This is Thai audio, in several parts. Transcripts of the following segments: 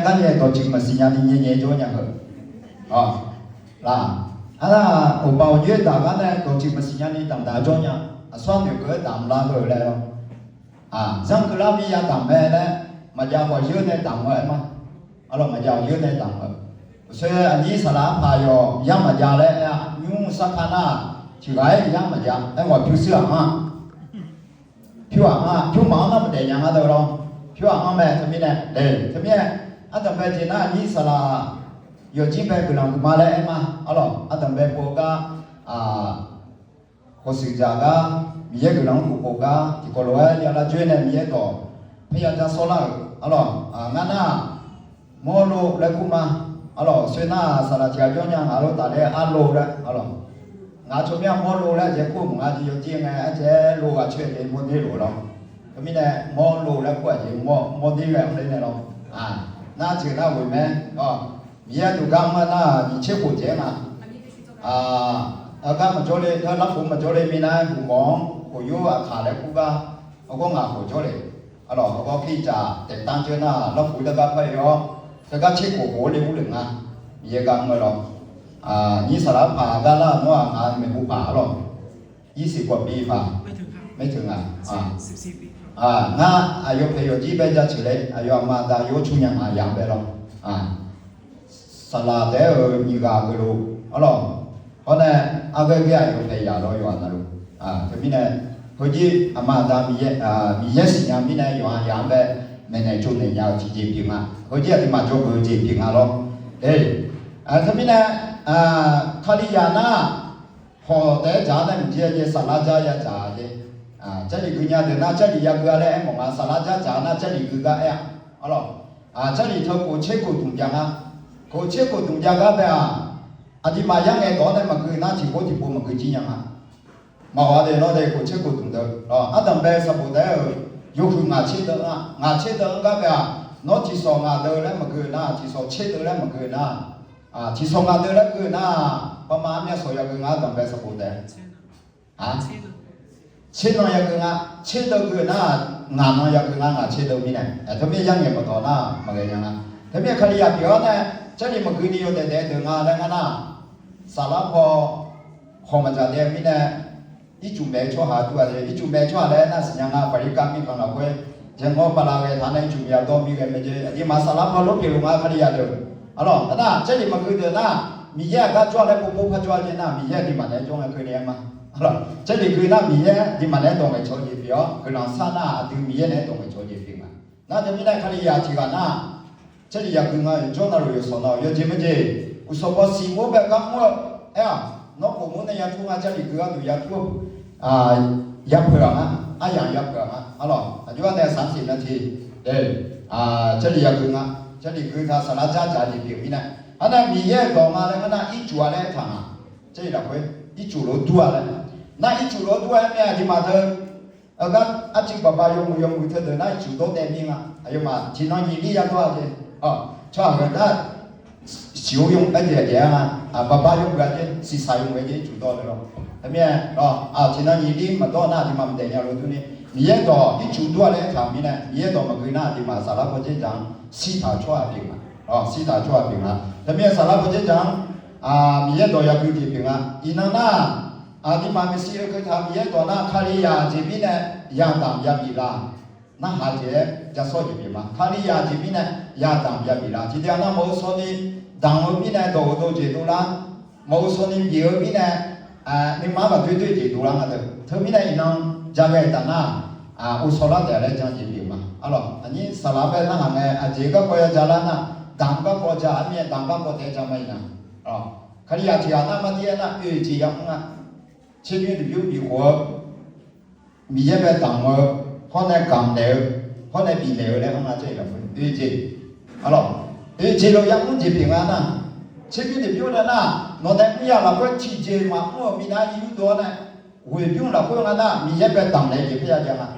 干也都进么是伢的年做伢个，哦，啦，我包月大干呢都进么是伢的当大做伢，算有个当拉个来咯，像个拉比亚当咩呢，嘛叫我月呢当咩嘛，嘛叫月呢当咩，所以你是哪怕有样嘛叫嘞呀，用啥看呐，就爱样嘛叫，我就是啊，就忙那么点样啊都咯。พี่ว่าแม่ทำไมเนี่ยทำไมอาตมาเจน่านี่สละอยู่จีนไปกุลังกุมาเลยมาอาตมาโปกะโคสิจากะมีเยกุลังกุโปกะที่โคโลเอลยาลาจุเนมีเยก็พยายามจะสละงานน่ะโมโลเล็กุมาสวยน่าสละเจ้าจ้องยังตาเล่โลเลยงานช่วงนี้โมโลแล้วเจ้าคู่งานที่อยู่จีนไงเจ้าโลก็ช่วยเป็นโมเดลหรอก็มีแต่มอลูแล้วก็จะมอดีแบบนี้เนาะน่าชื่อน่าวุ่นไหมก็มีอะไรดูกันมาน่ามีเชื่อผู้เจ้ามาก็มาโจเลยถ้ารับผมมาโจเลยมีนะผู้มองผู้ยุ่งขาแล้วผู้ก็เขาก็งาผู้โจเลยเขาก็ขี้จ่าแต่ตั้งเจ้าหน้ารับผู้แล้วก็ไปย่อแล้วก็เชื่อผู้โหเลยผู้หนึ่งมีอะไรกันมาหรอนี่สารผ่าก็ล่าเนาะงานเป็นผู้ผ่าหรอ20 กว่าปีผ่าไม่ถึง14 ปีงาอายุเพย์จีเบจะเฉลยอายุมาตาอายุชุนยังอย่างไปหรอสลาเดอมีกากรูเพราะเนี่ยอาเกย์อายุเพย์ยาลอยวันนั้นคือมีเนี่ยเขาจีมาตามีเยสิญามีเนี่ยอย่างไปไม่เนี่ยชุนเนี่ยยาวจีพิงเขาจีที่มาโจกุจีพิงหรอคือมีเนี่ยคดียานะพอแต่จ่าเนี่ยมีเยสลาจ่ายจ่าเย这里姑娘的那这里也个嘞，我们沙拉家家那这里个哎呀，这里头过切过东家过切过东家个呗ที่มายังไงก่อนเนี่ยมันคือหน้าที่โคที่ปูมันคือจริงยังมาว่าเดี๋ยวเราได้过切过东的ตั้งแต่สมุดเดียวยกขึ้นงาเช็ดงาเช็ดก็แบบนอที่สองงาเดินแล้วมันคือหน้าที่สองเช็ดแล้วมันคือหน้าที่สองงาเดินแล้วคือหน้าประมาณเนี่ยสอยคืองาตั้งแต่สมุดเดียเช่นน้อยก็งาเช่นตัวก็น่างานน้อยก็งาเช่นตัวมีเนี่ยถ้าไม่ยังเงี้ยมาต่อหน้ามาไงยังถ้าไม่ขลียาเดียวเนี่ยจะนี่มันคือนี่อยู่แต่ตัวงานแล้วกันนะสารพอของมันจะเนี่ยมีเนี่ยอีจุ่มแม่ชั่วหาตัวเลยอีจุ่มแม่ชั่วแล้วน่าสัญญาบริการมีกันละเว้ยยังงอปลาเกฐานในจุ่มยาตัวมีกันไม่เจอที่มาสารพอลบเกี่ยวกับขลียาเดียวนะจะนี่มันคือเดินนะมีแยกก็ชั่วแล้วปุ๊บพัชวาเจน่ามีแยกที่มันเนี่ยจ้องเคยเรียนมา这里คือ那米耶，你们来懂个超级表，可能啥那对米耶来懂个超级表嘛。那这米来看你呀，这个那，这里呀，跟俺讲那路有说那，有这么的，我说把西瓜别干我，哎呀，那我们那呀，从俺这里个都呀做一盆样一盆就按那30 นาที这里呀跟俺，这里跟他啥那家的表米呢，那米耶搞嘛那个那一煮来汤这里会一煮了多了。那一煮了多还没啊？就嘛头，个这爸爸用他的那一煮多点命还有嘛，经常1粒多少钱？差个那小用那些爸爸用个些是啥用个些煮多的咯？还没经常1粒嘛多那就嘛不得了了，对呢。你也多一煮多嘞，场面呢，你也多嘛可以那就嘛沙拉不这张西塔出来饼西塔出来饼还没沙拉不这张你也多要可以饼伊那。ที่มาไม่ซีก็คือทำเยอะตัวน่ะคาริยาจีบิเนี่ยยาตามยาบีลาน่าหาเจจะสอนจีบิมาคาริยาจีบิเนี่ยยาตามยาบีลาที่เดียวน่ะมอสนี่ดังบิเนี่ยโดเจตุลามอสนี่เบียบิเนี่ยนี่มาแบบด้วยเจตุลามาเถอะเธอบิเนี่ยอีน้องจะไปแต่น่ะอุศลาแต่ละจังจีบิมาอันนี้สลับไปน่ะไงเจก็พอจะละน่ะดังก็พอจะอันนี้ดังก็พอจะจะไม่น่ะคาริยาที่อ่ะน่ะมาที่น่ะที่ยังอ่ะ前面的有比我米也别当我，放在港流，放在比流嘞，放在这里分，对不对？这路阳光就平安呐。前面的比了那，那在米呀那块季节嘛，我米那有多呢，会比那块那米也别当嘞，就不要讲啊。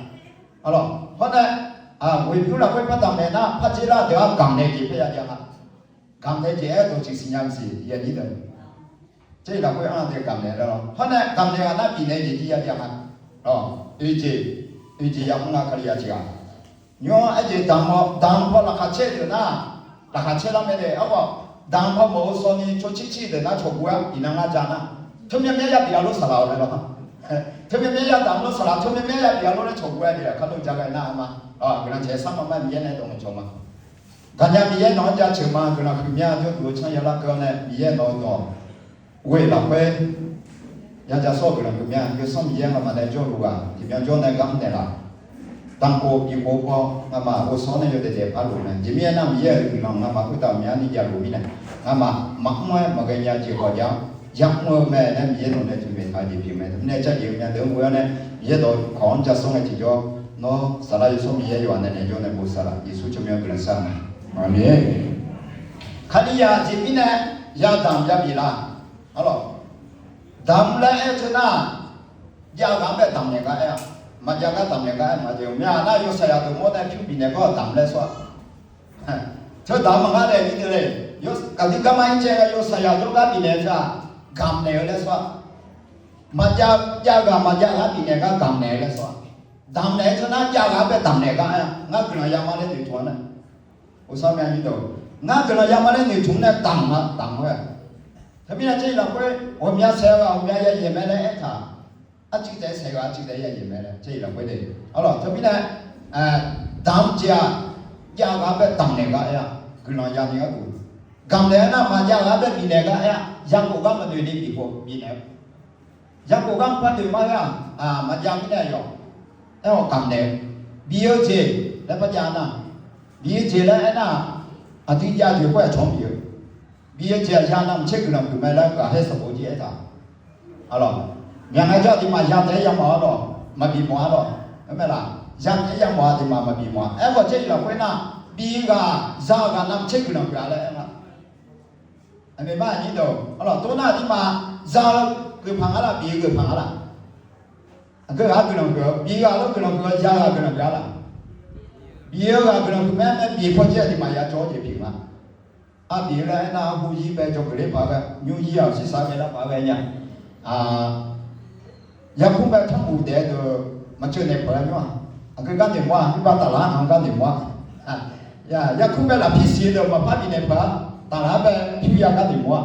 放在会比那块不当嘞那，怕这那就要港嘞，就不要讲啊。港嘞这都是新样子，也你的。这那会按这干的了，后来干的那比那几家讲预计要我们可以讲，你看而且当破那个车的那打卡切了没得，当泡沫说你做机器的那错过啊，你让他讲呢，特别没要比较多少了了，特別咩當到實啦，特別咩比較多的錯過的，看到這個那嘛，可能這上面米呢東西嘛，人家米呢人家吃嘛，可能米就多像有那個呢米呢多，為了會，人家說可能米有什麼米嘛來做路啊，這邊做那個的啦。當過比過過，那麼我說呢有點怕路呢，這邊那米可能那麼會到米你家路呢，那麼馬個人家就好講。giặc mơ mẹ nên biết rồi nên chúng mình phải đi phim mẹ nên chắc nhiều nhà đường mưa này biết rồi còn chắc xong thì cho nó sao lại số biết rồi nên cho nên bố sao lại Giêsu cho mình cái sao amen khi ya chỉ biết này ya đam ya bị la alo đam là em thế nào ya đam là đam này cái mà ya cái đam này cái mà nhiều nhà na yêu sai từ mỗi này phim bị này có đam là sao cho đam mà cái này như thế này yêu cái gì cái mà chơi yêu sai từ cái bị này sao cầm nèo lên xoa, mà cha gà mà cha gà bị nèo cái cầm nèo lên xoa, cầm nèo cho nó cha gà bị cầm nèo cái, ngã cái này yam lên từ thốn này, ô sao mày như đâu, ngã cái này yam lên từ thốn này cầm thôi, thế bây giờ chơi là cái, hôm nay xe gà hôm nay giờ mày lên thà, chỉ để xe gà chỉ để giờ mày lên, chơi là cái đấy, rồi thế bây giờ, cầm cha gà bị cầm nèo cái, cái này yam như cái cầm nèo nó mà cha gà bị nèo cái yang cố gắng mà đuổi đi bị bộ bị ném, yang cố gắng phát đuổi mà ra, mà yang cái này rồi, em học cầm ném, bia chế, lấy bắt giang na, bia chế lấy na, thì gia thì quay chọn bia chế giang na chết cái nào cũng phải lấy cả hết số chế ta, alo, yang ai cho thì mà yang thấy yang mỏ rồi, mà bị mỏ rồi, em biết là, yang thấy yang mỏ thì mà bị mỏ, em có chết là quay na, bia gà, da gà nằm chết cái nào cũng phải em ạ. Anh biết bao nhiêu đâu, tôi nói thì mà giờ cứ phẳng là bị cứ phẳng là, cứ hả cứ làm cứ, bị cái lúc cứ làm cứ, giờ là cứ làm cái là, bị cái cứ làm cứ mẹ bị phong chế thì mà giờ cho chế bị mà, bị là na bu gì về cho cái đấy bảo cái, nhiều gì à, chỉ sao cái đó bảo cái nha, giờ cũng phải thằng bù để được, mà chưa này phải không, cái cái gì mà, cái bao tả lá hàng cái gì mà, giờ cũng phải là PC được mà phát đi này phải. Ta là về phía cái gì mua,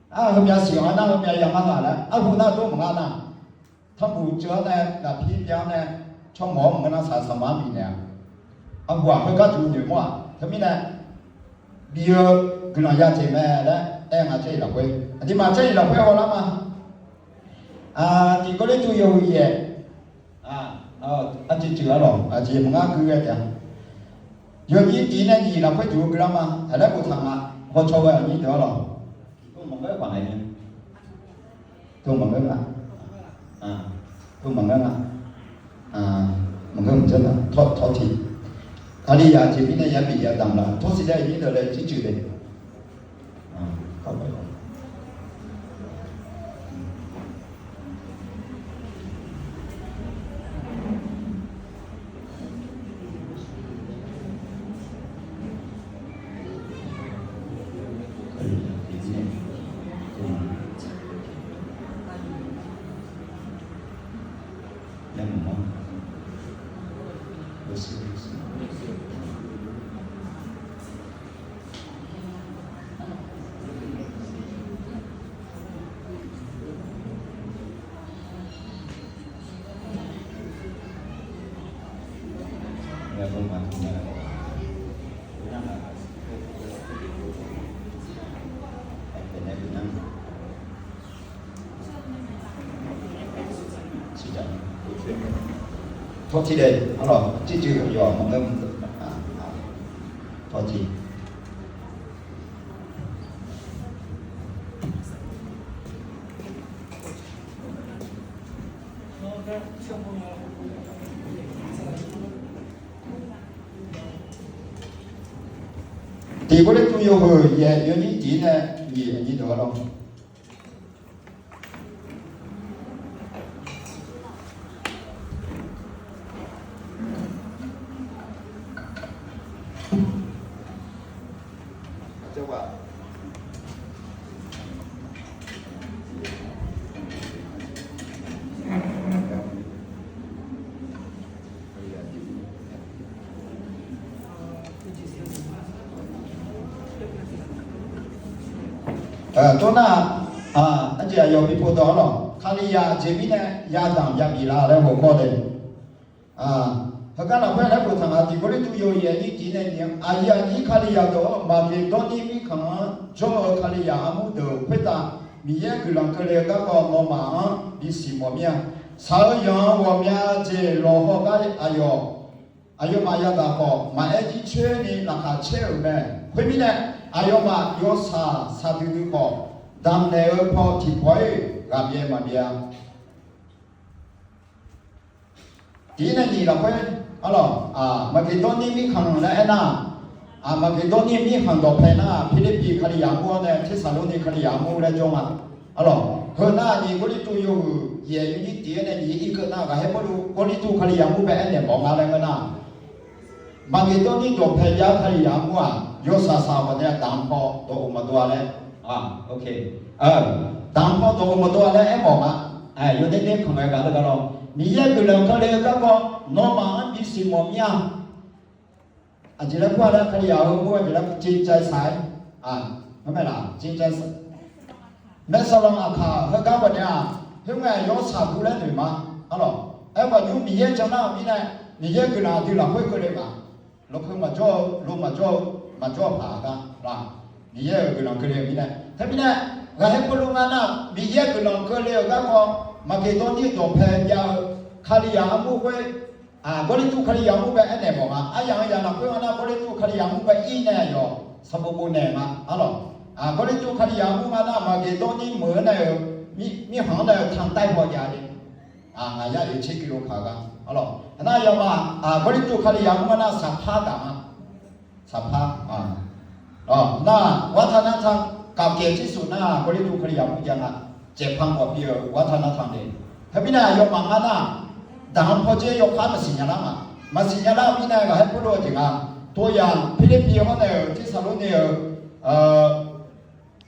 hôm nay xíu anh hôm nay làm ăn là, hôm nay tôi mang ăn, thằng bố chúa này là phía bên này, trong mỏ mình nó xài sản phẩm gì nè, quả phải có chủ nhiều mua, thế mình này, bây giờ cái này giá trị mẹ đấy, em là chơi là quê, thì mà chơi là quê họ lắm mà, thì có đến tôi yêu gì, anh chị chữa rồi, chị mang ăn cứ vậy chứ. Giờ những gì này gì là phải chịu cái mà, hay là một thằng họ cho cái gì đó rồi, tôi mong cái khoản này, tôi mong cái tôi mong cái mong cái một chân là thoát thì, anh đi giờ thì bên này giờ bị giờ đầm là, thoát thì đây những đời chỉ chịu đấy, không phải. Thoát thì đây, rồi, chứ chưa hiểu rõ mà ngâm, thoát thì. Thì có đấy tôi yêu người về yêu những chỉ này gì đó đâu. 多那而且有比不多了，卡利亚这边呢，亚当亚比拉来火锅的他讲了回来不成第过里都有原因今年呀，你卡利亚多，马给多你米看，做卡利亚阿姆的回答，米也可能可能个我嘛，比什么面，朝阳我面这罗河个哎呦嘛呀大伙，嘛一起去呢，那下车呗，后面呢，哎呦嘛有啥嘟嘟个，当那个跑体会，那边嘛边，第二年了会，嘛给多年米看了那，嘛给多年米看到拍那，菲律賓卡里亞姆呢，提薩羅尼卡里亞姆那種和那你過里都有也有一點呢，你一個那個還不如過里都卡里亞姆拍1年忙那個那。嘛给多你做拍家卡里亚姆有啥我呢？當鋪都咁多嘞，OK，當鋪都咁多嘞，忙有啲朋友講得個咯，你一個人可能嗰個攞嘛比什麼樣？只係過嚟卡里亞姆只係經濟晒係咪啦？經濟晒，咩時候卡佢講乜嘢？佢話有啥不能對嗎？話有米嘢就那米呢，米嘢佢拿對啦，會佢嚟嘛？ลูกมาจ่อผ่ากันล่ะมีเยอะกว่านั้นก็เลยมีนะถ้ามีนะเราให้คนรู้งานนะมีเยอะกว่านั้นก็เลยก็มาเกี่ยวนี่ตัวแพงยาวคาริยามุไปบริตุคาริยามุไปอันไหนบอกมาอย่างนั้นเพื่อนนะบริตุคาริยามุไปอีแน่ยอสมบูรณ์แน่มาบริตุคาริยามุมานะมาเกี่ยวนี่เหมือนเนี่ยมีหางเนี่ยทางใต้พอใหญ่เลยงานอยู่7 กิโลขากัน那要嘛过里都卡里亚姆那3%的嘛，3%那วัฒนธรรมเก่าแก่ที่สุดนะ过里都卡里亚姆ยัง7,000 กว่าปีวัฒนธรรมเลยถ้าพี่นายยกมานะดังพอเจยกข้ามสิญญาณมาสิญญาณพี่นายก็ให้พูดว่าจริงตัวอย่างฟิลิปปินส์เขาเนี่ยที่สรุปเนี่ย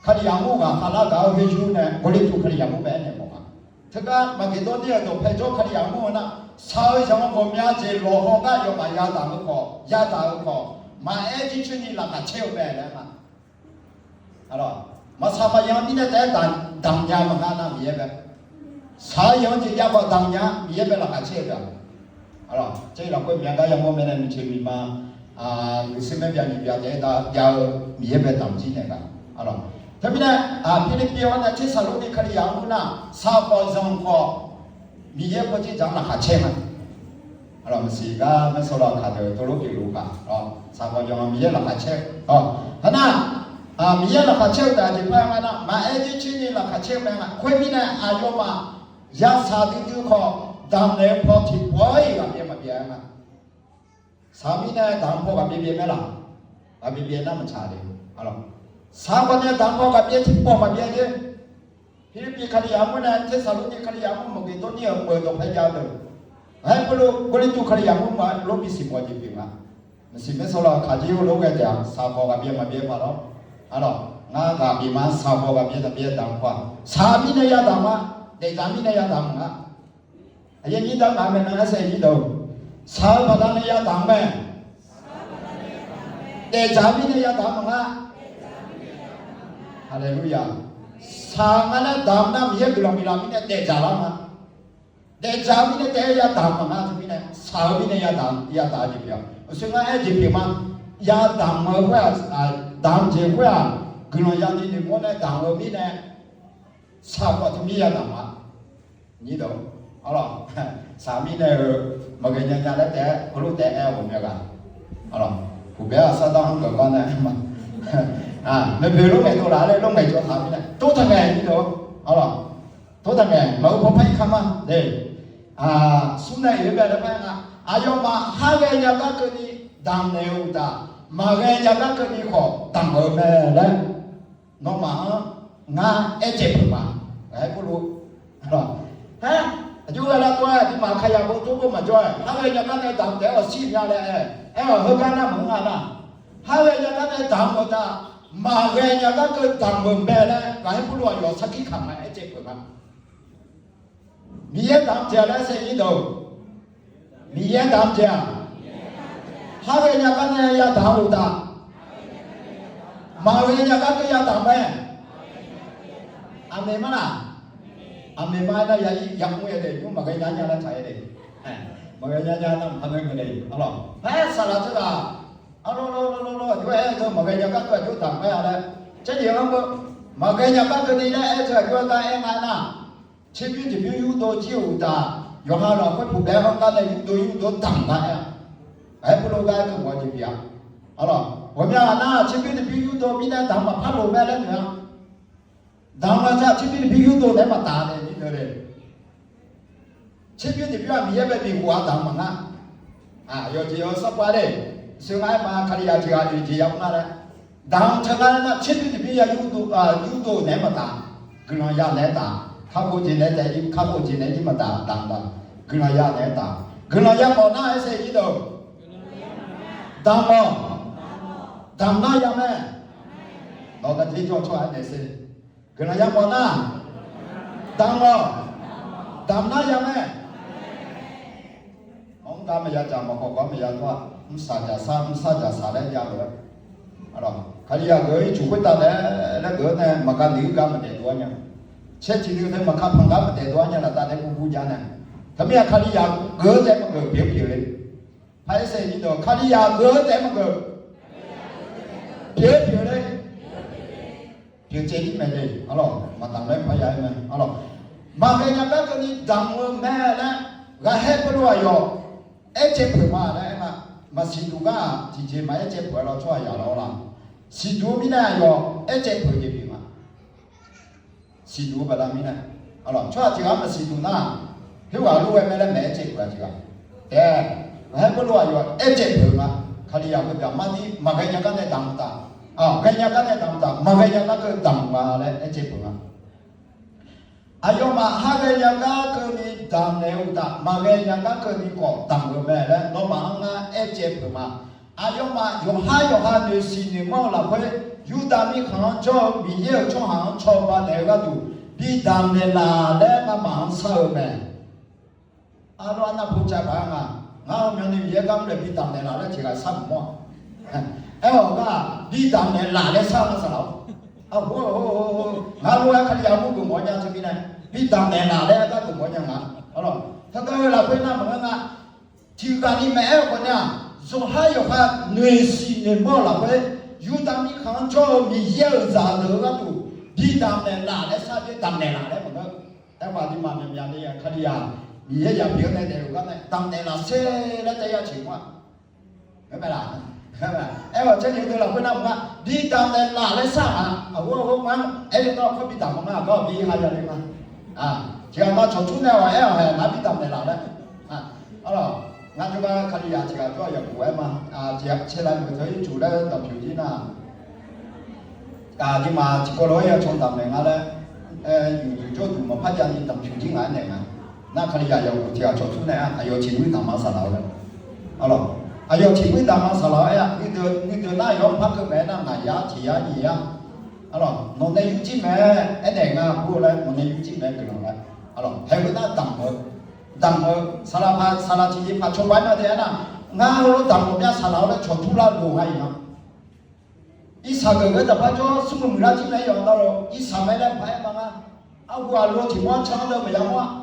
卡里亚姆が花が上去呢过里都卡里亚姆แบบเนี่ยบอกถ้าก็มาเกิดตัวเนี่ยตัวเพจ卡里亚姆นะ稍微像我们家这落后个要把亚当个嘛一起去你那个车呗了嘛，嘛啥嘛样你那在当家嘛干那米呗，啥样子要把当家米呗那个车呗，这老贵面个要我们那去米嘛有什么边你边的要米呗当机那个，特別呢菲律賓那ที่สรุปนี่卡里亞姆那3個鐘個。มีเยอะพอที่จังหลักขาเช่มันมันสีก็ไม่สลอดขาเดียวตัวลูกกี่ลูกสามวันยังมีเยอะหลักขาเช่ฮะนะมีเยอะหลักขาเช่แต่ที่พ่อมานะมาที่ชิ้นนี้หลักขาเช่แม่งคุยมีนะอายุมายาสาดิดูเขาดำเนินพอที่ป่วยกับเบี้ยมาเบี้ยมาสามีเนี่ยดำพอกับเบี้ยไม่หลับกับเบี้ยนั่นมันชาดีสามวันเนี่ยดำพอกับเบี้ยที่ป่วยมาเบี้ยเยอะ菲律賓卡里亞姆呢，ที่สรุปนี่卡里亞姆冇幾多年เปิดตัวพยาเลยให้พวกบริตุ卡里亞姆มาลบมี10 วันจริงๆมันสิไม่สละขาจิโอโลกแกจะสาวกับเบี้ยมาเบี้ยมาแล้วงากับบีมาสาวกับเบี้ยดังกว่าสามีเนี่ยดังมาเด็กสามีเนี่ยดังอย่างนี้ดังมาเป็นอะไรสิ่งนี้ดูสาวกับเนี่ยดังไหมเด็กสามีเนี่ยดังมาฮาเลลูยา상하나 담나 미에 그럼이라미네 대자라마 대자미네 대야 담마 주미네 사업이네 야 다지비야 생각해 지비만 야 담마가 담제고야 그런 야디니 뭐네 담어미네 사과 주미야 담마 니도 알아 사미네 먹으냐냐래 때 그로 때에 오면가 알아 구배야 사당 거 거네ไม่เป็นลูกไงตัวหลานเลยลูกไงตัวถามนี่ตัวทำไงนี่ตัวตัวทำไงเราพอไปคำเด็สุนัยเรื่องอะไรบ้างอายุมาหาเงินยากก็ดีดังเร็วตามาเงินยากก็ดีขอดังแม่เลยน้องมางาเจ็บมาให้กูรู้ฮะอยู่อะไรตัวที่มาขยับตัวก็มาจ่อยหาเงินยากก็ได้ดังแต่ว่าชีพยาเลยเฮกันนะมึงอ่ะนะหาเงินยากก็ได้ดังหมดอ่ะมาเรียนอย่างนั้นก็ดังเมืองแม่แล้วก็ให้ผู้รู้ว่าสักกี่คำมาไอ้เจ็บปวดมั้งมีเยอะดังเจ้าแล้วเสียยิ่งดูมีเยอะดังเจ้าหาเรียนอย่างนั้นเนี่ยยาดังอุตามาเรียนอย่างนั้นก็ยาดังแม่阿妹嘛啦，阿妹嘛那也养母也得，用马个娘娘来采的，哎，马个娘娘那还没个的，好了，哎，啥了这个，啊咯，就哎这马个娘家就当哎了，这地方不，马个娘家这里呢哎这就在哎那，前边这边有多久的，有哈了会不白方干的有多当的呀，哎不如该跟我这边，好了。我们啊，那这边的比喻多，比那当嘛怕路卖了怎样？当嘛这边的比喻多，那么大的，你晓得？这边的比喻也没比我当嘛啊，有啥关的？所以嘛，看你要这个这样嘛嘞。当这个那这边的比喻有多那么大，跟人家那大，看不见那在，看不见那这么大，当的，跟人家那大，跟人家冇那些你都，当嘛。当那样呢？老个提出来的是，跟人家讲那，当那样呢？我们咱们也讲嘛，我们也说，啥来讲的，好了，看你个就会到那个呢，嘛看你干么得多呢？前几天嘛看碰干么得多呢了，大家不讲呢。他们也看你呀，个在么个别的，还是你都看你呀，个在么个。别的，别这里面的，好了，嘛当然不一样嘛，好了，嘛个人家个你当我买了，我还不如哟，一接盘嘛嘞嘛新都个直接买一接盘了出来了啦，新都米呢哟一接盘这边嘛，新都不啷米呢，好了，出来这个嘛新都呐，他话如果买了买一接盘这个，对，还不如哟一接盘嘛。看你要个干嘛的，马个人家刚才当不当？啊，人家刚才当不当？马个人家那个当嘛嘞，一接不嘛？哎呦嘛，哈个人家个你当了不当？马个人家个你搞当个咩嘞？老马啊，一接不嘛？哎呦嘛，有哈你是你冇了会，有当你看做毕业从行做把那个都，你当的哪嘞？我忙啥咩？啊，罗那不加班啊？我们的业刚来比当年拿的这个什么？哎，我讲比当年拿的啥了？啊，我还看要不跟我讲这边呢，比当年拿的那跟我讲啊，好了，他讲了会那么个，就讲你没有个呢，说还有还内心的没了会，有当你看着你有啥的个都，比当年拿的啥就当年拿的么个，哎，我的妈咪呀，你呀，看你呀。你也要别的那个呢，当年那些那这样情况，明白啦？明白？哎，我这里头了，会那么个，你当年拿来啥啊？我哎，那可比当嘛，可比还要的嘛，啊，只要那做出来话，哎，那比当年拿的，啊，好了，那这个看你呀，这个主要有户外嘛，啊，这起来不可以住那个条件呐，啊，你嘛，这个老要从当年啊嘞，有做什么拍讲你当条件来的嘛？那看你也有这个做出来啊，还有前面大马沙劳的，好了，还有前面大马沙劳呀，你就那样拍个咩那牙牙铁牙耳呀，好了，弄那有几咩一定啊，不来弄那有几咩个弄来，好了，还有那当我沙拉直接拍出来那的那，我当我边沙劳的做出来路还一样，一啥个就拍做什么没拉进来用到了，一啥没来拍嘛啊，我路情况差都没样啊。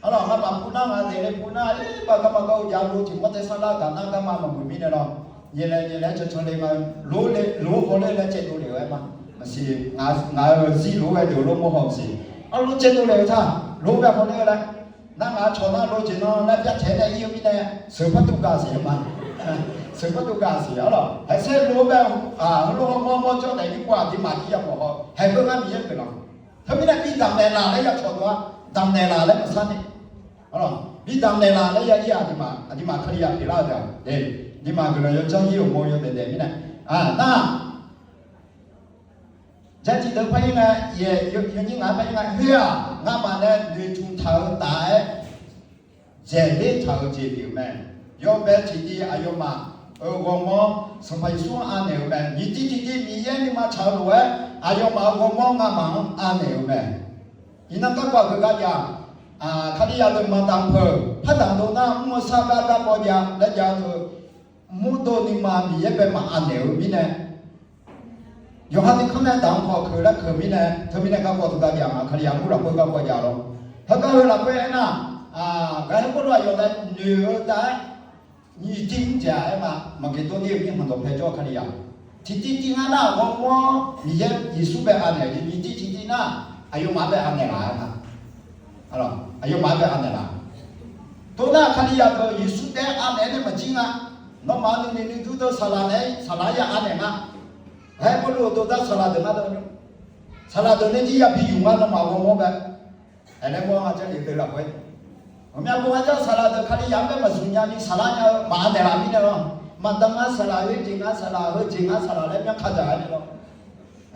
好了，我把不那个这里不那，把干嘛搞家路情况在上那干那干嘛嘛不明的了，你来就从那个路过来接路流的嘛，是俺是路的就路没好事，啊路接路流他，路不要过来了，那俺从那路进了，那边前的有没得手不都干事嘛，手不都干事好了，還是路邊啊路冇做嚟啲掛啲買啲入落去，係嗰間嘢嘅咯，佢邊咧邊當嚟嗱你入錯咗，當嚟嗱你咪新嘅。好了，你当年啦，那也一樣的嘛，你嘛可以也比那的，對，你嘛可能有爭議有冇有的的呢？啊，那在這個朋友呢，也有你安排呢，係啊，俺們呢，你從頭大，這裡頭這條咩？要不自己還有嘛？我們什麼說安牛咩？你自己米嘢你嘛炒路誒，還有嘛？我們俺忙安牛咩？你那個話佢講呀？啊，看你要怎麼當鋪，他當到那麼啥個個國家，那叫做木多你嘛，你也別嘛按牛逼呢，有哈的可能当好去了去面呢，他面呢搞过这个样啊，可样不了不搞过家了，他搞了过那该不了有的女的，你听着嘛给多的有很多拍照可样，听那我你也你苏北安的，你听那，还有马北安的来嘛，好了，还有马北安的来，多那可样个你苏北安的那么近啊，那嘛你都到沙拉呀安的嘛。哎，不如都在沙拉的那头，沙拉的那几样皮用完了嘛，我呗，哎，那我这里对了会，我们要不按照沙拉的，看你样本嘛，人家你沙拉要麻的那边的咯，麻当啊沙拉有金啊沙拉和金啊沙拉那边看着的咯，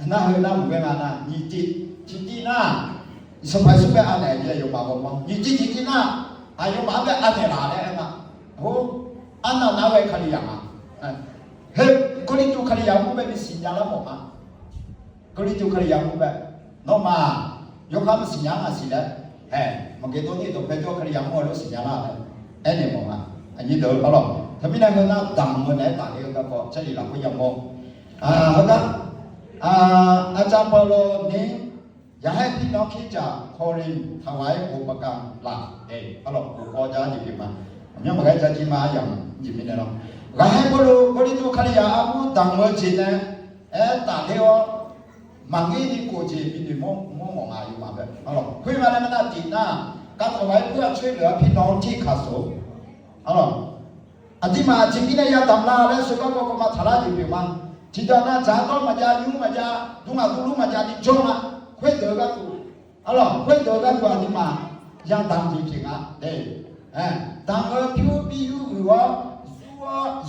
那后那不跟俺那，你弟那，你说快速被俺来的有麻烦吗？你弟那，还有麻烦俺来拿的嘛，哦，俺那位看你样啊，哎。嘿，嗰啲做佢哋有冇咩事呀啦冇嘛？嗰啲做佢哋有冇咩？喏嘛，有佢哋事呀嘛事咧，哎，冇幾多呢度俾咗佢哋有冇都事呀啦，哎你冇嘛？อันนี้เดี๋ยวเอาหรอกถ้าไม่ได้เงินน่ะดังเงินไหนต่างกันก็พอใช่หรือเปล่าก็ยังมองแล้วก็อาจารย์เปโลนี้อยากให้พี่น้องคิดจากโครินถวายอุปกรรมหลักเอาหรอกอุปกรณ์จะหยิบมาผมยังไม่ได้จะจิมาอย่างหยิบไม่ได้หรอกก็ให้บรูบริจูขลียาอาวุธต่างเมื่อจีนต่างเดียวมังงี้ที่กูจีบินมองอายุมาแบบเอาหรอกคุยมาแล้วมันน่าจีน่าการถวายเพื่อช่วยเหลือพี่น้องที่ขาดสมเอาหรอกอันที่มาจริงที่เนี่ยยาตำลาแล้วสุขก็มาทลายอยู่มาจีนน่าจะต้องมาจายุ่งมาจาดุงอาตุลุมาจาดิจงอ่ะคุยเดือดกันกูเอาหรอกคุยเดือดกันกูอันที่มายังต่างจริงๆอ่ะเด้ต่างผิวบิวหัว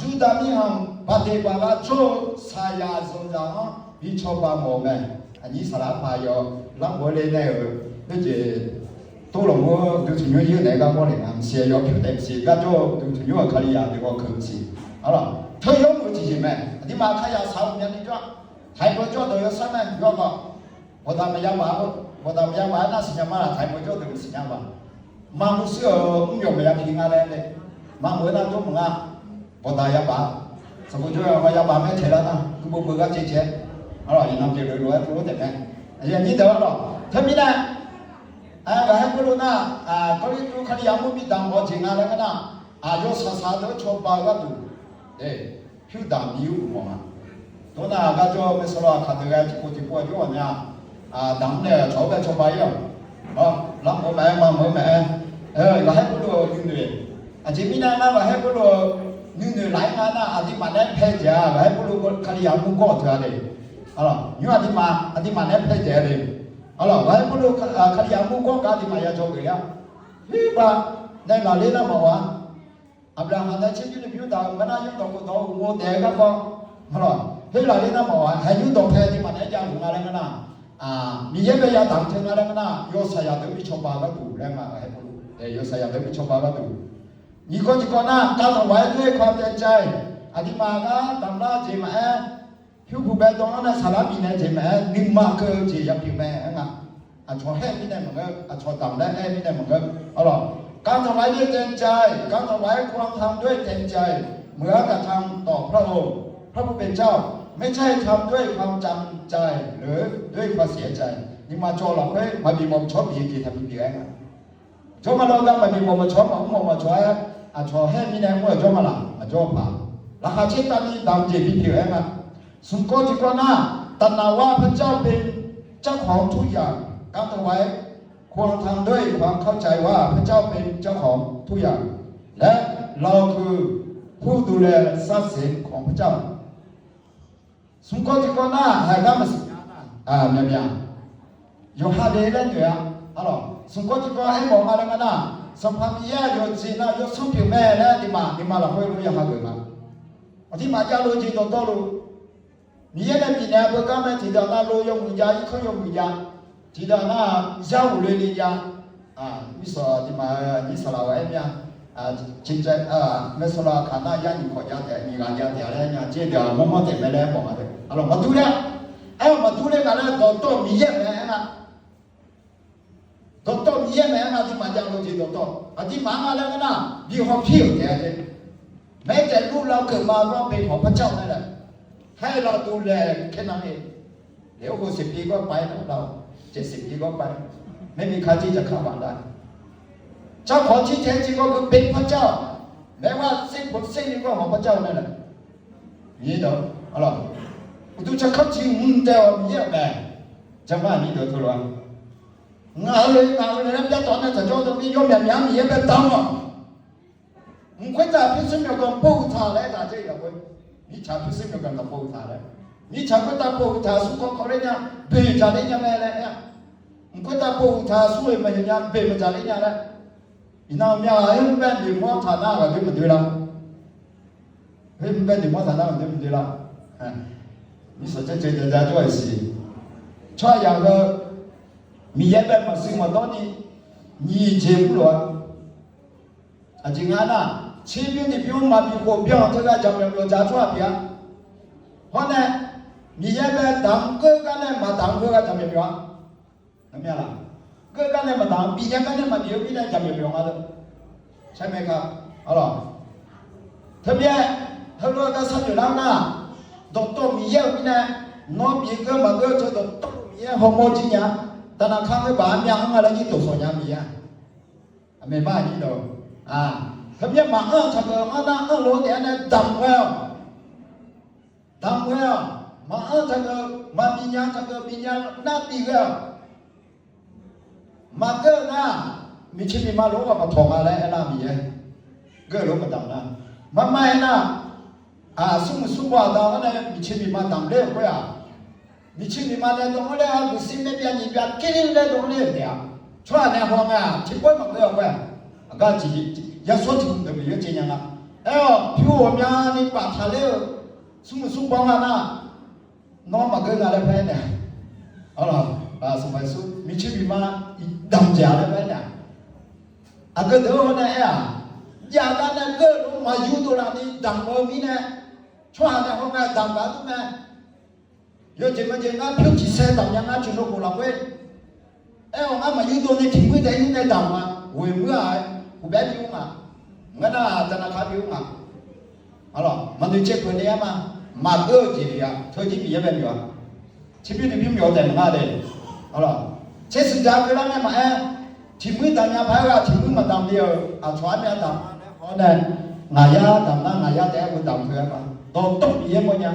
จูดามีหังปฏิบัติโชสายาสงจางวิชอบโมเมอันนี้สารพัดอยู่หลังวันนี้เนี่ยก็จะตัวหลวงพ่อดูถึงยุ่งยุ่งไหนก็ไม่ได้เสียยอผิวเต็มสีก็จะดูถึงยุ่งขลียาดีกว่าคืนสีเอาล่ะเธอยอมมือจริงไหมอันนี้มาขยะสาวเนี่ยนี่จ้าไทยประโยชน์โดยสั้นนั่นก็พอทำไม่ยากว่าน่าสิ่งมาไทยประโยชน์โดยสิ่งมามามุสลิมยอมไม่ยากพิงอะไรเลยมาเหมือนนั่นจุ่มงาพอตายาบ้าสมมติว่ายาบ้าไม่เท่านั้นคือบุกก็เจ๊ๆอะไรอย่างนั้นเดี๋ยวรู้แต่ไงอย่างนี้เดี๋ยวหรอกถ้ามีนะก็ให้พวกเราเขาเรียกดูคดีอามุมีดังพอจริงอะไรกันนะโยสาเดชอบบ้าก็ดูผิวดำนิ้วมองตัวน่ะก็จะไม่สลายขาดเลยที่กูที่พูดอยู่เนี่ยดำเนี่ยชอบบ้าอย่างลำหัวแม่มาหัวแม่ก็ให้พวกเราดูด้วยจริงมีนะก็ให้พวกเรานึกหลายงานนะอธิมาเนี่ยเพจจ้าให้พวกเราคดีอามุก็เถอะเลยอะไรยูอธิมาเนี่ยเพจจ้าเลยอะไรให้พวกเราคดีอามุก็อธิมาอย่าโจมตีอ่ะฮีบ้าในหลายเรื่องมาว่าอับราฮัมได้เชื่อในพิวดาวมันน่ายุ่งต่อกูต่อหัวเด็กก็อะไรให้หลายเรื่องมาว่าให้ยุ่งต่อเพจที่มันเนี่ยจะหุ่นอะไรกันนะมีเยอะไปยาต่างเชิงอะไรกันนะโยสายาเดิมมีชอบบ้าก็ดูแรงมาให้พวกเราโยสายาเดิมมีชอบบ้าก็ดูนี่คนที่ก่อนหน้าการถวายด้วยความเต็มใจอธิมาก็ตำราเจมาผิวผู้แบบตรงนั้นสารบีเนี่ยเจมานิมมาเกิดเจียบผิวแม่งั้นชอแห่ไม่ได้เหมือนกันชอต่ำได้ไม่ได้เหมือนกันเอาหรอการถวายด้วยเต็มใจการถวายความทำด้วยเต็มใจเหมือนกับทำต่อพระองค์พระผู้เป็นเจ้าไม่ใช่ทำด้วยความจำใจหรือด้วยความเสียใจนี่มาโจหลอกเฮ้ยมาบีมอมชอบบีกี่ทำบีเองโจมาเราต้องมาบีมอมชอบมาช่วยชอให้มีแนวว่าโจมาละโจผ่าราคาเช่นตอนนี้ตามเจบีเองสุนโกจิกนาตันนาว่าพระเจ้าเป็นเจ้าของทุกอย่างการถวายควรทำด้วยความเข้าใจว่าพระเจ้าเป็นเจ้าของทุกอย่างและเราคือผู้ดูแลทรัพย์สินของพระเจ้าสุนโกจิกนาให้เรามาสิเนี่ยอยู่หาเดลันอยู่อะไรสุนโกจิกนาไอ้หมออะไรกันนะสัมพันธ์ยาโยจีน่าโยสุผิวแม่แล้วที่มาเราไม่รู้ยังไงกันที่มาจะรู้จีนตัวรู้มีอะไรมีแนวประกันไหมที่เดินหน้ารู้ยงมือยาอีกคนยงมือยาที่เดินหน้าเจ้าเลยนี่ยามิสที่มานี่สลาวไอ้เนี่ยจริงใจไม่สลาขันหน้ายาหนิขอยาแต่มีการยาแต่อะไรเนี่ยเจ๊เดี๋ยวมั่วแต่ไม่แล้วบอกอะไรอะไรมาดูเนี่ยมาดูเนี่ยกันแล้วตัวมีเยอะไหมนะตัวมีเยอะไหมนะที่มาจะรู้จีตัวที่มาแล้วกันนะมีความเพียรแก่เลยแม้แต่ลูกเราเกิดมาก็เป็นของพระเจ้านั่นแหละให้เราดูแลแค่นั้นเอง เดี๋ยว60 ปีก็ไปแล้วเรา70 ปีก็ไปไม่มีใครที่จะเข้าวันได้เจ้าของที่แท้จริงก็คือเป็นพระเจ้าแม้ว่าสิ้นผลสิ้นก็ของพระเจ้านั่นแหละนี่เด้ออะไรดูจะเข้าจริงเดียวมีเยอะแม่จังหวะนี้เด้อทุกคนงานเลยนะพี่ตอนนั้นจะโจทย์มีโยมอย่างมีเยอะเป็นตังอ่ะมึงควรจะพิสูจน์กับปูถาเลยแต่เจ้าอย่าไปนี่ชาพิสูจน์กับปูถาเลยนี่ชาก็ตาปูถาสุขเขาเลยเนี่ยเบจาเลยเนี่ยแม่เลยเนี่ยมึงควรจะปูถาสวยมาอย่างเบจาเลยเนี่ยเลยอีน้องเนี่ยเฮ้ยมึงเป็นดีมั่วฐานะก็ไม่ดีละเฮ้ยมึงเป็นดีมั่วฐานะก็ไม่ดีละ你说这人家做事，穿样个米也别么生么多呢，你接不了。啊，今天呐，前边的表嘛比后边这个叫不加错别，后呢，米也别当个个呢嘛当个个叫不表，怎么样了？个个呢嘛当，米也个呢嘛比比呢叫不表嘛的，ใช่ไหมครับเอาหรอทะเบียนถ้าเราจะสั่งอยู่แล้วนะดอกต้นมีเยอะนี่นะน้องมีก็มาก็จะดอกต้นมีเยอะหัวโมจิเนี่ยแต่ละครั้งไม่บานยังอะไรนี่ตัวส่วนยังมีอ่ะไม่บ้านี่ดอกทะเบียนมาถ้าเกิดน่ารู้เนี่ยนะดำแล้วมาถ้าเกิดมามียังถ้าเกิดมียังน่าตีแล้วมาเกิดนะมีชิมีมารู้ว่ามาถงอะไรน่ามีเยอะเกิดรู้มาดำนะมาไม่นะสุ่มว่าดาวนั่นมีชิมีมาดำเลี้ยกว่ามีชิมีมาเนี่ยตรงนี้ดูสิไม่เบียนี่เบียกินเลยตรงนี้เนี่ยช่วยเนี่ยห้องชิบวยมาเลี้ยกว่าก็จีอย่าสวดถึงเดี๋ยวมีเยอะจริงนะผิวเนี่ยนี่ปากทะเลสุ่มว่านะน้องมาเกิดอะไรไปเนี่ยเอาล่ะสมัยสุ่มมีชิมีมาดำเจ้าอะไรไปเนี่ยก็เดี๋ยวเนี่ยอยากกันเนี่ยเกิดมาอยู่ตัวนี้ดำบ่มีเนี่ยช่วยเนี่ยห้องดำแบบนี้เยอะจริงงั้นผิวจีเสดำยังงั้นจุดโลกุหลาบเว้ยห้องมาอยู่ตัวนี้ทิ้งไว้ได้ยังไงดำเว้ยเมื่อกูแบบอยู่งั้นจะน่าขับอยู่เอาล่ะมันดูเช็คคนนี้มาเกิดจีบเธอจีบยังเป็นอยู่ชีวิตที่พิมพ์อยู่แต่มาเลยเอาล่ะเช็คสัญญาเวลาเนี่ยมาทิ้งไว้ดำยังไงทิ้งไว้มาดำเดียวช่วยเนี่ยดำเพราะนั้นงายาดำนะงายาแต่กูดำเพื่อปะต้องมีเยอะมั้ยเนี่ย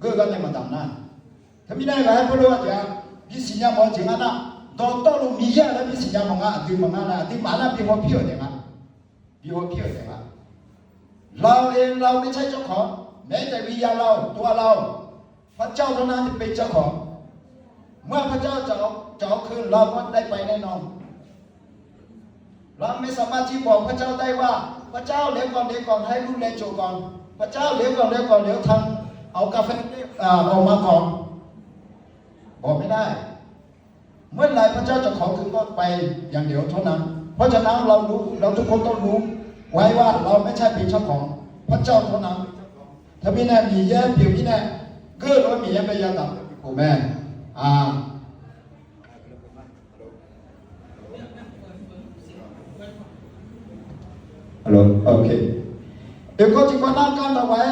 ก็เนี่ยมาดำนะถ้าไม่ได้ก็ให้พวกเราจะพิสิญญาบอกจริงนะต้องรู้มีเยอะแล้วพิสิญญาบอกดีมั้งนะดีมาแล้วพี่ว่าพี่เองเราเองเราไม่ใช่เจ้าของแม้แต่วิญญาณเราตัวเราพระเจ้าเท่านั้นที่เป็นเจ้าของเมื่อพระเจ้าจะเอาคืนเราก็ได้ไปแน่นอนเราไม่สามารถที่บอกพระเจ้าได้ว่าพระเจ้าเลี้ยงก่อนให้ลูกเลี้ยงโจก่อนพระเจ้าเลี้ยงก่อนเดี๋ยวทำเอากาแฟออกมาก่อนบอกไม่ได้เมื่อไหร่พระเจ้าจะขอคืนก็ไปอย่างเดียวเท่านั้นเพราะฉะนั้นเราทุกคนต้องรู้ไว้ว่าเราไม่ใช่เป็นเจ้าของพระเจ้าเท่านั้นถ้าพี่แน่มีเยอะผิวพี่แน่เกิดว่ามีเยอะไปยังต่ำผมแม่ฮัลโหลโอเคเดี๋ยวก็จะก็นั่งกันเอาไว้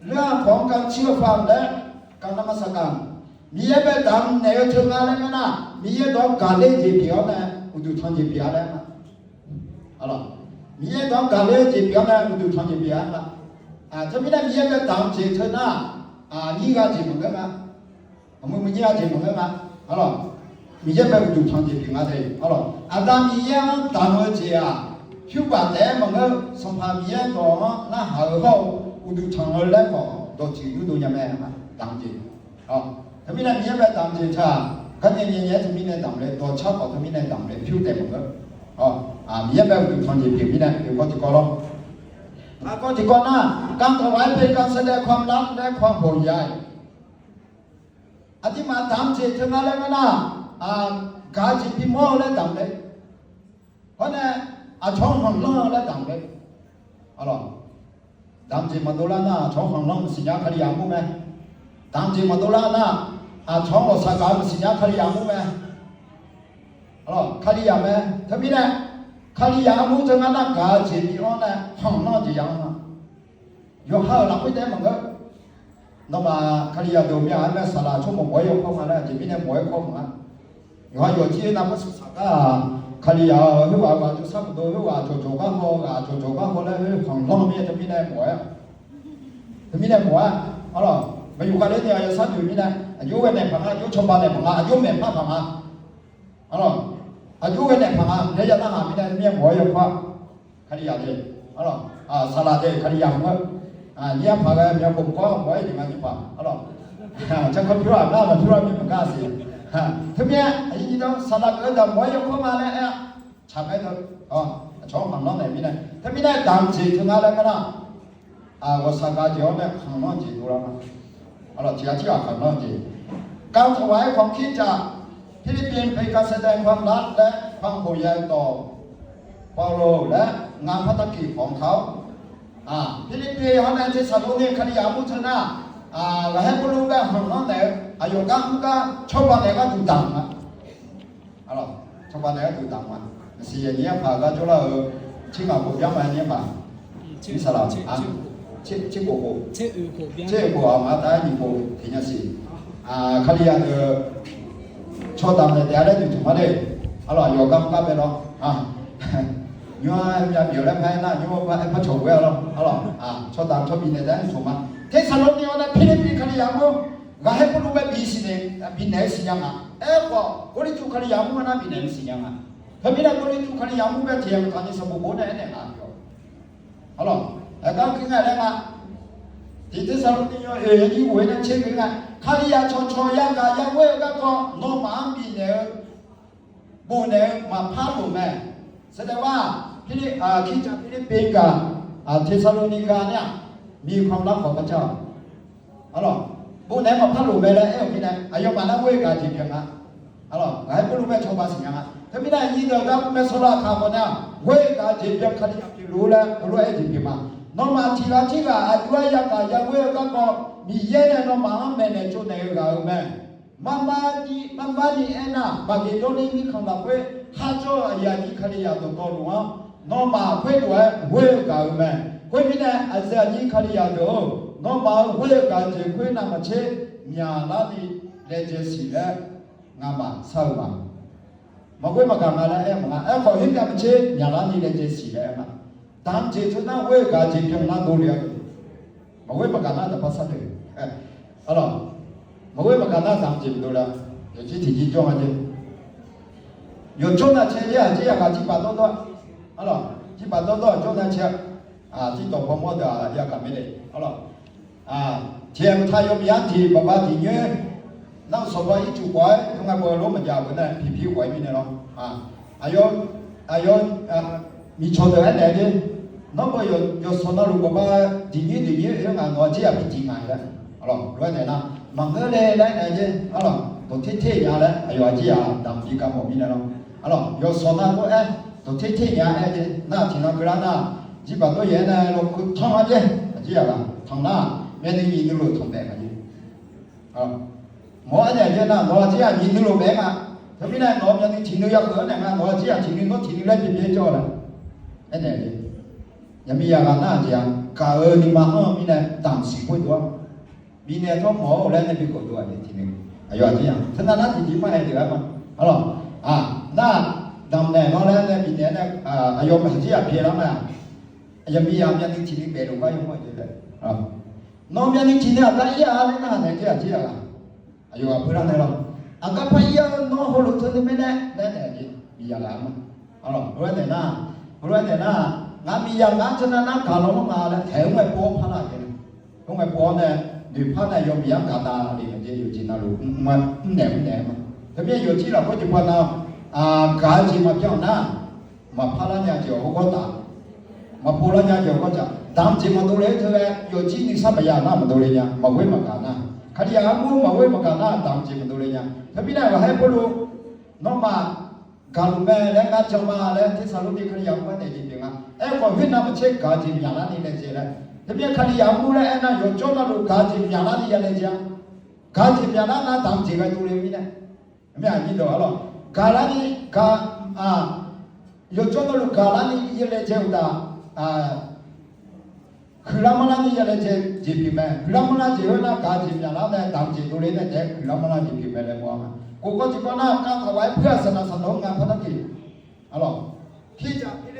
เรื่องของการเชื่อฟังและการนมัสการมีเยอะไปตามแนวทางอะไรกันนะมีเยอะต้องการเล่นจีบเดียวนะอุดทางจีบเดียวนะฮัลโหลมีเยอะต้องการเล่นจีบเดียวนะอุดทางจีบเดียวนะถ้าไม่ได้มีเยอะไปตามจีบเธอนะนี่ก็จีบเหมือนกันนะมึงไม่ยี่ก็จีบเหมือนกันนะฮัลโหลมีเยอะไปอุดทางจีบเดียวนะฮัลโหลตามมีเยอะตามหัวใจผิวบางแต่มันก็สมภาพมีเยอะก็น่าหาเขาอุดทางอะไรก็ตัวจีบตัวยังไงนะตามจีบถ้าไม่ได้มีอะไรตามจีบช่ากันเนี่ยถ้าไม่ได้ตามเลยตัวชอบก็ถ้าไม่ได้ตามเลยผิวแต่มันก็มีอะไรอุดทางจีบไม่ได้เดี๋ยวก็จะก็ร้องก็จะก็น่าการถวายเป็นการแสดงความรักและความห่วงใยอธิมาตามจีบถึงอะไรกันนะการจีบพี่โม่และตามเลยเพราะเนี่ยช่องของเราและต่างเลยอะไรตามจีมาดูแลนะช่องของเราสิญญาขริยามุไหมตามจีมาดูแลนะช่องเราสักการสิญญาขริยามุไหมอะไรขริยาไหมถ้าไม่ได้ขริยามุจะงั้นนะกาจีพี่น้องเนี่ยห้องนอนจียังนะยกห้าหลังไม่ได้เหมือนกัน那么卡里亚都没安排啥啦，从我有空嘛嘞，这边的我有空嘛。有啊有些那不是啥个，卡里亚那话就差不多，那话做干活啊，做干活嘞，那房东面这边的我呀，这边的我啊，好了，没有个人呢，有三九面呢，有个呢朋友，有18的朋友，有没怕朋友，好了，有个呢朋友，人家那下面的面我有怕，卡里亚的，好了，沙拉的卡里亚我。เนี่ยพากันเนี่ยผมก็ไว้ที่มันอยู่ป่ะอ๋อจะคนพิราบหน้ามันพิราบมีมันกล้าสิทีนี้ไอ้ยี่ต้องสลักเออแต่ไว้ยังเข้ามาแล้วฉากไอ้ตัวอ๋อช่องฝั่งน้องไหนมีเนี่ยถ้ามีได้ตามจีถึงอะไรกันนะว่าสักการเดียวเนี่ยฝั่งน้องจีดูแล้วมั้งอ๋อที่อาชีพฝั่งน้องจีการถวายความคิดจากฟิลิปปินส์เป็นการแสดงความรักและความห่วงใยต่อเปาโลและงานพัฒกิจของเขาฟิลิปปินส์เขาในที่สรุปเนี่ยคดีอามุชนะเราให้ผู้รู้แบบของน้องเนี่ยอายุก้าวก็ชอบวันไหนก็ดูดังอ่ะอะไรชอบวันไหนก็ดูดังมันสิ่งนี้พากันจุฬาชิงเอาบุญยังไงเนี่ยป่ะมิสลาชิบุกุชิบุกุมาได้ยิบุที่นี่สิคดีอาชอบดังเนี่ยเดี๋ยวได้ดูถูกมาเลยอะไรอายุก้าวก็ไปลองnhớ nhà biểu lên hay là nhớ phải chụp về rồi, cho đàn cho bình này chụp mà, thế sao lúc này là Philippines cái gì không, gái cũng lúc ấy bị gì này, bị này gì nhá, có đi chụp cái gì không mà nó bị này gì nhá, thế bây giờ có đi chụp cái gì không bây giờ thì thằng ấy sao bố này này rồi, các cái này là thì thế sao lúc này cái buổi này chơi cái này, cái gì cho yang cả yang quay các con, nó mà bị này, bố này mà phá luôn mẹ. แสดงว่าที่คิดจากฟิลิปปินส์กับเทสซาโลนิกาเนี่ยมีความรักของพระเจ้าอ๋อบุญไหนมาพัดหลุมไปแล้วพี่นะอายุมาแล้วเว้ยการจีบยังไงอ๋อไอ้บุญไม่ชอบมาสิ่งยังไงถ้าไม่ได้ยินเดี๋ยวก็ไม่สละคำเนี่ยเว้ยการจีบยังคดีที่รู้แล้วรู้ไอ้จีบยังมาน้องมาทีละทีก็อายุยังก็ยังเว้ยก็มีเย็นน้องมาแม่เนี่ยจุดไหนก็แม่มาดีเอ็น่ะมาเกี่ยวกับนี้คำละเว้ยข้าเจ้าอย่างนี้คดีอย่างตัวรู้ว่าน้องมาเว้ยด้วยเว้ยกันแม่เว้ยไม่ได้อาจจะนี้คดีอย่างตัวน้องมาเว้ยกันจะเว้ยนั่นมาเช่ยาลาดีเลเจสิเล่งามาสาวมาเว้ยมากันมาแล้วมาขอเห็นกันมาเช่ยาลาดีเลเจสิเล่มาตามเจตุน่าเว้ยกันจะเพียงนั่งดูเรียนมาเว้ยมากันนั่นแต่ภาษาเลยอะไรมาเว้ยมากันนั่นตามเจตุดูแล้วเดี๋ยวที่ที่จ้องอะไร有中南车呀，这样啊，几百多多，好了，几百多多中南车，这种泡沫的要干没得，好了，前他有面的，爸爸的女，那说话一句话，从来不我們家本來皮皮外面的咯，還有你說的那的，那麼有說那如果把的女，有俺我這樣比較愛的，好了，來來啦，忙個嘞來的，好了，都貼呀嘞，還有這樣當比較莫名的咯。alors yo sona ko to tete ya na thina kra na ji ba to ye na lo ku thang a je ji ya la thang na me ni yi lo thang de ka ji mo a je na no ji ya yi lo be ma to mi na no me ni thing lo ya ko na ma no ji ya thing lo pi pi cho la ne ji ya mi ya ga na ji ya ka ni ma mi na dang si ko do mi ne to mo la ne bi ko do ya ti ni ayo ji ya thana na ti ma he de ma alors那当年我呢，明年呢，有没这样别了嘛？也没有面对今天别人个有么对的那面对今天咱呀，那呢这样啊，有不让的了，个朋友那好路途的没呢，那就比较难嘛。好了，不然的那，俺比较难，真的那搞了嘛了，还会波怕那个，因为波呢，你怕呢有比较大的，你就有进那路，嘛，不难嘛。特別有幾了，我就怕那家境嘛較難，嘛怕人家就好過打，嘛怕人家就好講，當時嘛都來這個有幾年什麼樣那麼多人家，嘛會嘛幹那，看你阿母嘛會嘛幹那，當時嘛多人家，特別那個還不如，那麼假如咩咧，俺就嘛咧，ที่สรุปนี่看你阿母那幾邊啊，我會那麼切家境樣那裡來接咧，特別看你阿母咧，那有做那路家境樣那裡來接，家境樣那當時個多人咪咧。没有记得了，嘎拉尼有做那路嘎拉尼一来就的คือเรามาแล้วนี่อะไรจีบแม่คือเรามาแล้วจีบนะการจีบอย่างนั้นเนี่ยตามจีบตัวนี้เนี่ยแต่คือเรามาแล้วจีบแม่เลยมั้งกูก็จีบนะการถวายเพื่อสนับสนุนงานภารกิจอะไรที่จากฟิ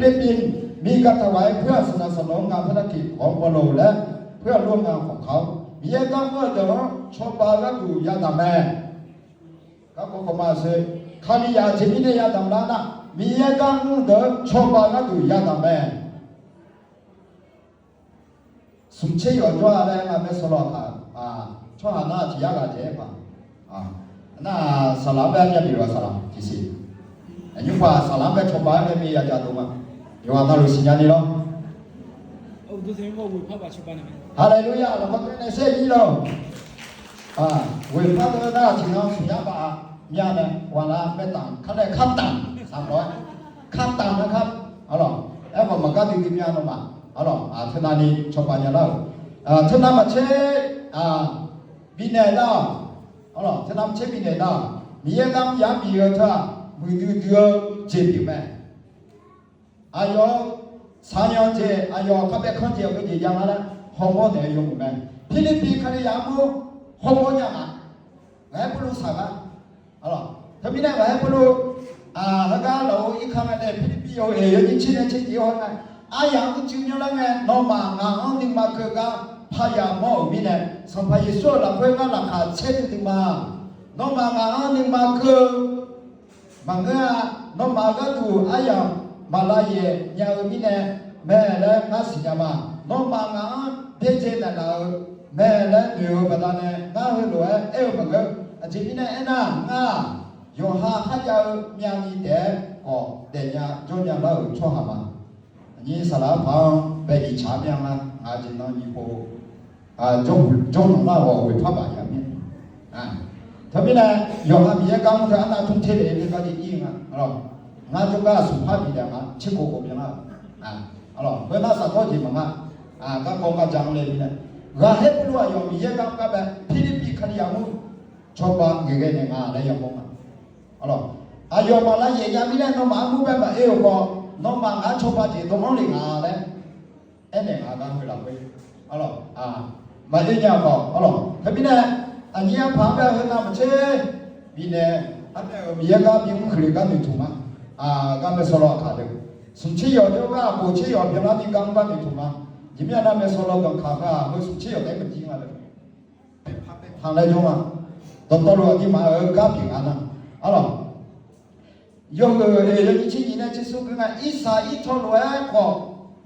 ลิปปินส์มีการถวายเพื่อสนับสนุนงานภารกิจของบอลลูและเพื่อร่วมงานของเขามีการเมื่อเดี๋ยวชอบปาก็ดูยาดำแม่ก็ก็มาเสยข้านี่ยาจีบนี่ยาดำแล้วนะมีการเมื่อเดี๋ยวชอบปาก็ดูยาดำแม่สุนเชี่ยวจ้าอะไรงานไม่สลอค่ะช่วงหน้าที่ยากเจ็บน่าสลับแบบนี้ดีกว่าสลับที่สิยิ่งกว่าสลับแบบชาวบ้านไม่มีอาจารย์ตรงมั้งอยู่ว่าน่ารู้สิ่งนี้หรอดูสิว่าวิ่งผ่านชาวบ้านไหมฮาเลลูยาเราก็ในเสียงนี้หรอวิ่งผ่านตัวน่าที่น้องสุญญาบ้ามีอะไรวันละไม่ต่างขั้นได้ขั้นต่ำ300ขั้นต่ำนะครับเอาหรอแล้วผมมันก็ดึงดึงยาลงมาเอาหรอท่านนี้ชาวบ้านยาเราท่านนั้นมาเช่บินเนด้าเอาหรอท่านนั้นเช่บินเนด้ามีอะไรยามมีอะไรมือดื้อเจ็บอยู่ไหมอายุ3년 제อายุข้าพเจ้าเจ็บก็จะยังอะไรห้องเนี่ยอยู่ไหมฟิลิปปินส์เขาเนี่ยยามห้องยังอ่ะไงพลูสาระเอาหรอถ้ามีเนี่ยไงพลูแล้วก็เราอีกครั้งเนี่ยฟิลิปปินส์อยู่ยังชินเดียวไงอย่างก็จริงอย่างนั้นไงน้องมางานดึงมาคือก็พยายามมองมีเนี่ยสัมภาระส่วนละเพื่อนก็ราคาเช่นดึงมาน้องมางานดึงมาคือบางเรื่องน้องมาก็ดูอย่างมาลายยาวมีเนี่ยแม่และนักศิลปะน้องมางานเพื่อเจนเราแม่และเดี๋ยวประธานเนี่ยน่าเห็นด้วยบางเรื่องจริงเนี่ยน่าโยฮาข้าจะมีอันนี้เด็กก็เดี๋ยวจนอย่างเราช่วยหามานี่สารพังไปอีชาเมียงนะจริงน้องยี่ปูจงเรา会拍板下面特别呢有他别讲说那从这里那个的硬那就个สุภาพดีนะชิโกโกเป็นเพื่อนน่าสัตว์ที่มั้งก็คงก็จังเลยเนี่ยเราให้ผู้ว่าอยู่มีเยอะกันก็แบบฟิลิปปินส์ขยันมุ่งชอบบ้านเงี้ยเนี่ยอะไรอย่างเงี้ยอยู่มาแล้วยังมีเนี่ยน้องมามุ่งแบบก็น้องมาชอบบ้านที่ตรงนั้นเลยเลยเนี่ยก็ไม่รับเลยมาเรื่องก็ถ้าพี่เนี่ยอันนี้ผ่านไปแล้วนะมันเช่พี่เนี่ยอันนี้มีเยอะกันมีคนเคยกันอยู่ถูกไหมก็ไม่สลอขาดเลยสุนทรีย์อยู่ก็ผู้เชี่ยวเวลามีการบ้านอยู่ถูกไหมยิ่งมีอะไรไม่สลอกันขาดก็ไม่สุนทรีย์ได้เป็นจริงอะไรทางไหนถูกไหมตอนเราที่มาก็平安นะ有个人去年去苏格兰一杀一头罗个，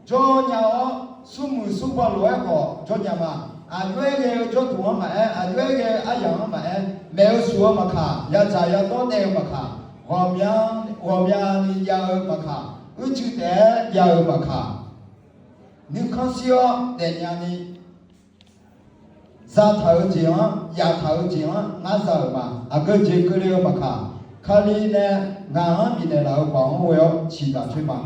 做鸟树木树把罗个做鸟嘛，对个做土嘛对个羊嘛，没有树嘛卡，要摘要多点嘛卡，后面的要嘛卡，我就得要嘛卡，你看是要怎样的？扎头尖，压头尖，俺走嘛，个就个了嘛卡。คราวนี้เนี่ยงานมีในเราของหัวชีดาช่วยมา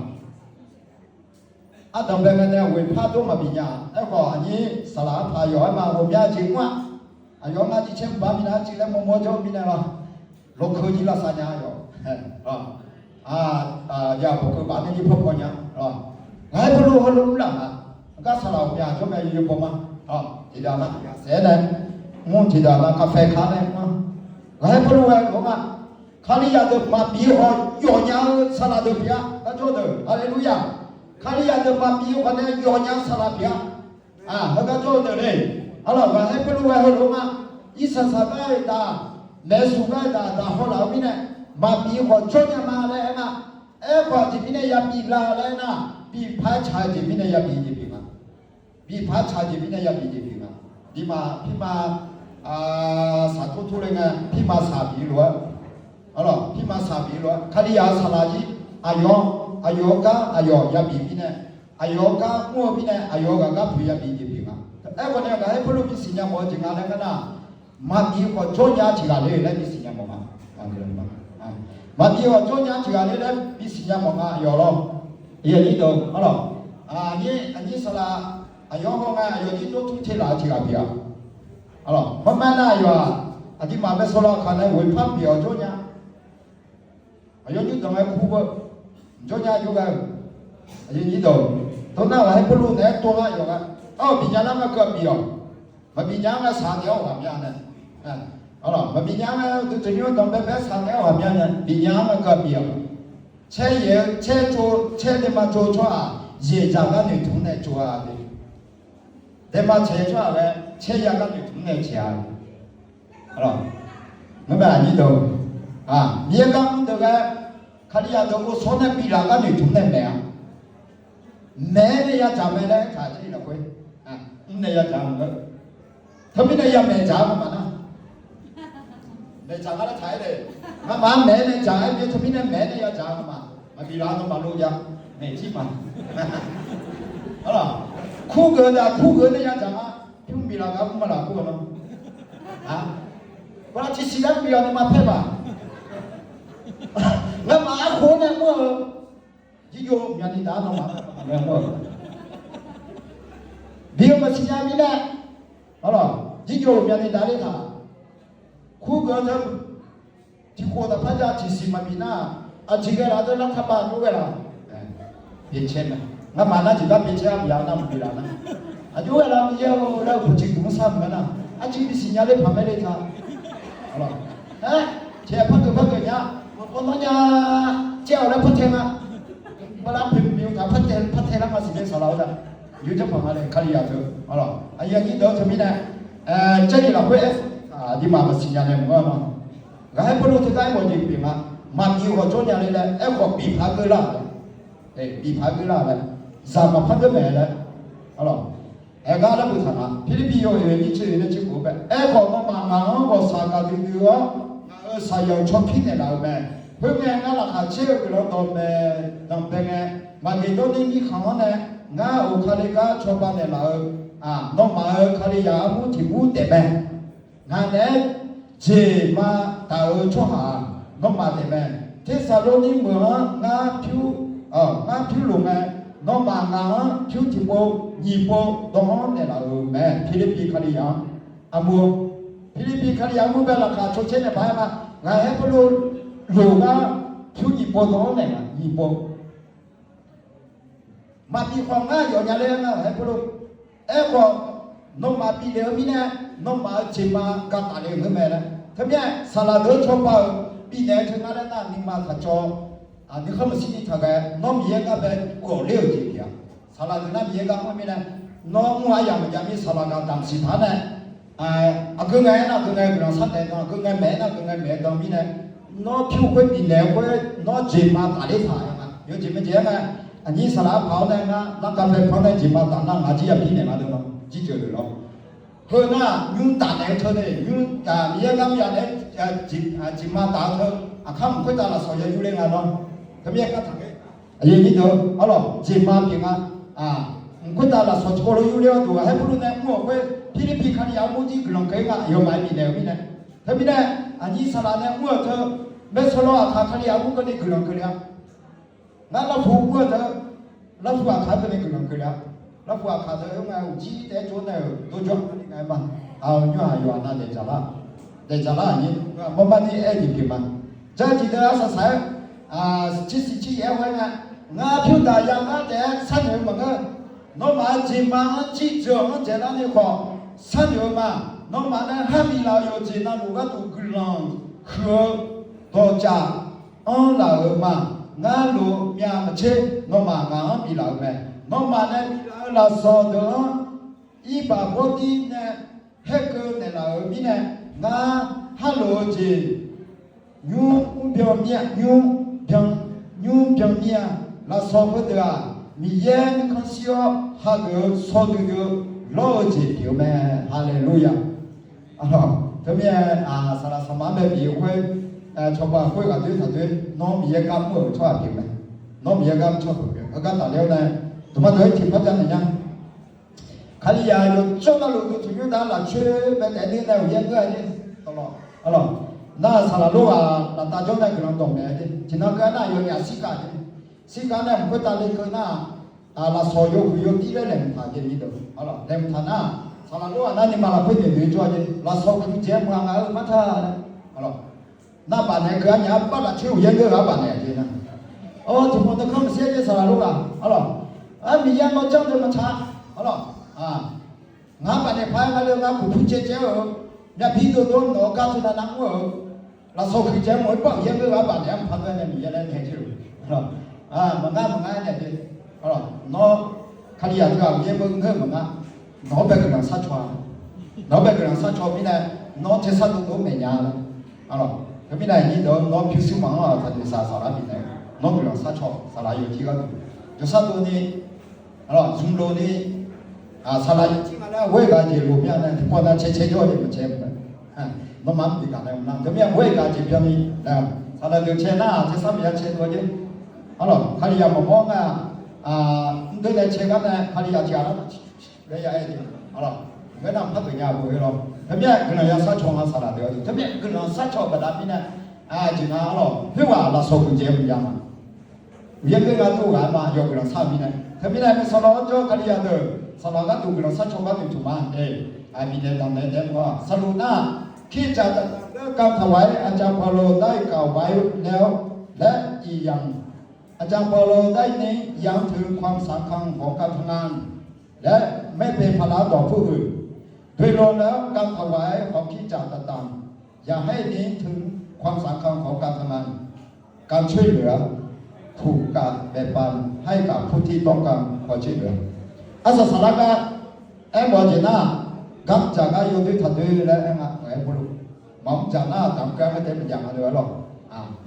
ตอนเป็นเนี่ยวิพากษ์ตัวมาบิญญาแล้วก็อันนี้สลาพายอยมาผมยาจริงว่าอายุมาที่เช่นบ้านมีนาจริงแล้วโมโจมีเนี่ยเราลูกคือจีละสัญญาอยู่ยาพวกบ้านนี้พวกคนเนี่ยไงพวกลูกลูกหลังก็สลาวยาช่วยมาอยู่ผมจีดานะเสียเลยมุ่งจีดานะกาแฟคาเนี่ยไงพวกลูกผมခါလီယာတို့မှာပြီးဟောယောညာဆလာတို့ဗျာအကျိုးတို့ဟာလေလုယာခါလီယာတို့မှာပြီးဟောတဲ့ယောညာဆလာဗျာဟောကကျိုးတို့လေဟောလာဘာလဲပလူဝဲဟောလုံးမဣဆဆာကဲတာလဲစုကဲတာဒါဟောလာမိနဲ့မှာပြီးဟောချွတ်ညမှာလဲခေါ်ဒီမိနဲ့ရပြီလာလဲနာပြီးဖားချာဒီမိနဲ့ရပြီဒီပြီမှာပြီးဖားချာဒီမိနဲ့ရပြီဒီပြီမှာဒီမှာဖိမာစာထုထုလည်းငါဖိမာစာပြီးလို့พี่มาสาบีล้วนคดียาสลาจีอายกะอายยาบีพี่เนี่ยอายกะงัวพี่เนี่ยอายกะก็พี่ยาบีจีพี่มาคนเนี่ยก็ให้พลุพี่สิญญาโมจิงอะไรกันนะมาดีกว่าโจญาจิกาเลยแล้วพี่สิญญาโมมามาดีกว่าโจญาจิกาเลยแล้วพี่สิญญาโมมาอยู่หรออย่างนี้ดูอันนี้สลาอายกะอายที่ตัวทุ่งเทลาจิกาพี่เพราะแม่น่าอยู่อันที่มาไม่สลาคันนั้นวิพากษ์เปี่ยวโจญาอายุนี้ต้องให้คู่บ่จนยาอยู่กันอายุนี้ตัว ตัวนั้นให้พลูเนี่ยตัวละอยู่กันปีนี้นั่งก็เบี้ยวมาปีนี้ก็สาเดียวแบบนี้นะเอาล่ะมาปีนี้ก็ตัวนี้ต้องเป็นสาเดียวแบบนี้นะปีนี้ก็เบี้ยวเช่เดี๋ยวมาโจชัวเยี่ยจากกันหนึ่งทุ่งในชัวดิเดี๋ยวมาเช่ชัวเลยเช่ยากันหนึ่งทุ่งในเชียเอาล่ะไม่เป็นไรนี่ดูเบี้ยกันดูกันคดีอาตัวกูส่วนในปีละกันหนึ่งทุ่งในแม่แม่เนี่ยจำไม่ได้ขาดที่ละคุยเนี่ยจำก็ทำไมเนี่ยแม่จำมันนะแม่จำอะไรถ่ายเลยมาแม่เนี่ยจำเดี๋ยวทำไมเนี่ยแม่เนี่ยจำมาปีละต้องมาลูกยังแม่ที่มันเอาล่ะคู่เกินเนี่ยจำพี่ปีละก็มาละคู่กันเนาะเวลาที่สิ่งนั้นปีละมาเพ่บ่แล้วมาคนเนี่ยเมื่อยิ่งโยมยันดีด้านน้องมาเนี่ยเมื่อเดี๋ยวมาสิ่งนั้นมีแน่เอาล่ะยิ่งโยมยันดีด้านเลยท่าคู่เกินเนี่ยที่โคตรพัฒนาที่สิ่งมันมีน่าอาชีพเราจะรัฐบาลรู้ไหมล่ะเปลี่ยนเช่นนะงั้นมานะจีบเปลี่ยนเช่นอย่างนั้นไม่ได้นะอายุเราไม่เยอะเราผู้จิตมุ่งซ้ำกันนะอาชีพสิ่งนี้ทำไม่ได้ท่าเอาล่ะเชื่อพักเนี่ยคนนั้นเนี่ยเจ้าแล้วพัฒนาเวลาพิมพ์มีโอกาสพัฒนามาสิ่งที่สลาวได้อยู่จะฟังอะไรคดีอะไรเอาล่ะไอ้ยังนี้เดี๋ยวจะมีนะเจ้านี่เราเว้ยดีมาสิ่งนี้เนี่ยมั้งก็ให้พวกเราที่ได้หมดจริงๆมามีหัวโจนอย่างนี้เลยก็ปีพาเกล้าเลยปีพาเกล้าเลยสามพันก็ไม่เลยเอาล่ะก็แล้วบุษราพิริปิโยเอนี่ชื่อเนี่ยชื่อกูแบบก็มาก็สากาดิโยสายชอบพิจารณาแบบเพื่อนงั้นราคาเชื่อกันแล้วตอนนั้นเป็นไงมาเกิดตอนนี้มีข่าวเนี่ยงั้นโอเคเลยก็ชอบบ้านเนี่ยเราน้องมาเขาเลยอยากพูดถึงพูดแต่แบบงั้นเนี่ยเจมาตาชัวหาน้องมาแต่แบบที่สารนี้เหมือนงั้นผิวลงไงน้องมางั้นผิวที่โบยี่โบตรงนั้นเนี่ยเราแม่ฟิลิปปินส์เขาเลยอยากมัวฟิลิปปินส์เขาเลยอยากมัวแบบราคาชดเชยเนี่ยไปมางั้นให้พวกเราหลงอ่ะผิวยี่โบตรงนั้นเนี่ยยี่โบมาปีความง่ายอยู่อย่างเรื่องนะให้พวกเราก็น้องมาปีเดียวมีเนี่ยน้องมาจิมากันอะไรเงี้ยนะทำไมสารเดินชอบปีเดียวถึงอะไรนั่นนี่มาขัดจอนี่เขาไม่สิ่งที่ทำกันน้องมีเองก็เป็นโอ้เลี้ยวจีเดียสารเดินนั่นมีเองก็ไม่เนี่ยน้องว่าอย่างมันจะมีสารกันตามสิทธิ์เนี่ยก็ไงนะก็ไงเป็นสัตว์เนี่ยก็ไงแม่นะก็ไงแม่ตอนมีเนี่ยน้องผิวคนปีเดียวคนน้องจิมาอะไรถ่ายนะ有จิมาเจ้าเนี่ยอันนี้สารเผาเนี่ยนะร่างกายเป็นเผาเนี่ยจิมาต่างๆอาจจะปีเนี่ยมาดูมั้งจีเจอเลยหรอเพื่อนน่ะยุ่งต่างเนี่ยเธอเนี่ยยุ่งมีอะไรกันอย่างเนี่ยจิมาต่างเธอข้ามคุยตาละสอยยุ่งเรื่องอะไรเนาะทำไมกันทำไงอย่างนี้เถอะเอาล่ะจิมาเพียงคุยตาละสอยโชว์ยุ่งเรื่องตัวให้พวกเนี่ยมั่วไปพิริพิคันยาวมุจิกลองเก่งอ่ะยอมไม่มีเนี่ยพี่เนี่ยทำไมเนี่ยอันนี้สารเนี่ยมั่วเธอไม่สโลว์ขาคันยาวมุก็ได้กลองเกลียนั่นเราผูกมั่วเธอเราผูกขาตัวนี้กลองเกลียเราผูกขาเธอยังไงจีแต่โจนเนี่ยตัวโจนยังไงบ้างอยู่นั่นเดี๋ยวจะละนี่มันนี่ดีกี่มันจะจีเธออาศัยชี้ไว้ไงงาผิวตายางงาแต่สันเหมือนกันน้องมาจีมาจีเจอมันเจนั่นนี่ขอสันเหมือนมาน้องมาเนี่ยห้ามีเราอยู่จีนั่นลูกก็ถูกกลางคือตัวจ่าเรามางาลูมีอาเชน้องมางามีเราแม่น้องมาเนี่ยเราสอนเด้ออีบาบดีเนี่ยเฮกเนี่ยเรามีเนี่ยงาฮัลโหลจียูเบียมียูเบียมีเราสอนเด้อมีเย็นคนเสียฮักสอนเด้อโลจีเดียวแม่ฮาเลลูยาทำไมสารสมานแบบนี้คุยชาวบ้านคุยกันด้วยทั้งด้วยน้องมีเอกมั่วชอบกินไหมน้องมีเอกชอบกินเขาก็ตัดเลี้ยวเลยตัวมันเลยที่พัฒนาอย่างคดียาอยู่ช่วงนั้นลูกถึงยุคนั้นหลังช่วยเป็นแต่นี่แล้วยังเงื่อนนี่ตลอดน่าสารลูกหลังตาจ้องได้กำลังตรงเนี่ยที่นั่นก็น่าอยู่อย่างสิกันเนี่ยมันก็ตาเล็กก็น่าเราสอยอยู่ที่เรื่องทางนี้ตัวเรื่องทางน่ะสารลูกนั่นนี่มาเราพูดถึงด้วยจ้ะเราสอยคือเจ้ามังมาท่าน่าบ้านไหนก็อันนี้บ้านละชื่อยังเยอะบ้านไหนจีน่ะที่ผมต้องเข้ามาเสียใจสารลูก มียังเราจ้องจะมาช้าเอาหรองาปันในพายมาเรื่องงาผู้เจ้าเนี่ยพี่ตัวโดนหนอกาสุนันว่าเราส่งขึ้นเจ้าหมดป้องยังไม่ว่าปันยังพันกันเนี่ยมีอะไรเนี่ยชื่อเอามันง่ายเนี่ยดิเอาหรอน้อขยันก็ยังมึงเพิ่มมันนะน้อไปกำลังซัดชัวน้อไปกำลังซัดชัวไม่ได้น้อเทสัตตัวไม่ยาละเอาหรอก็ไม่ได้นี่เดี๋ยวน้อพิสูจน์มั่งว่าถ้าจะสาระไม่ได้น้อกำลังซัดชัวสาระอยู่ที่กันจะซัดตัวนี้เอาหรอจุ่มโลนี้สาระอยู่ที่กันแล้วเว้ยกันจีรูปเนี่ยนะพอนั้นเช็ดๆเลยมันเช็ดนะน้อมันดีกันเลยนะแต่เนี่ยเว้ยกันจีเพียงนี้นะสาระเดือดเช็ดหน้าเช็ดซ้ำยังเช็ดตัวเยอะเอาหรอขยันมามอง对待切干呢，他的要家了，人家爱的，好了，我那怕对家不会了，特别可能要杀虫啊啥的都要，特别可能杀虫不打比呢，就那好了，对吧？那烧烤节不一样嘛，也跟俺做干嘛，要可能差比呢，特别呢，我烧了就他的要的，烧了干都可能杀虫干都做嘛，比呢当年的话，杀路那，ที่จะการถวายอาจารย์เปาโลได้กล่าวไว้แล้วและอีกอย่างอาจารย์เปาโลได้เน้นย้ำถึงความสำคัญของการทำงานและไม่เป็นภาระต่อผู้อื่นโดยรวมแล้วการถวายของคริสตจักรต่างๆอย่าให้เน้นถึงความสำคัญของการทำงานการช่วยเหลือถูกการแบ่งปันให้กับผู้ที่ต้องการความช่วยเหลืออาสาสมัครบอกเจน่ากับจากการอยู่ด้วยทัดด้วยและไอ้พวกมองจากหน้าตามการไม่ได้เป็นอย่างอะไรหรอก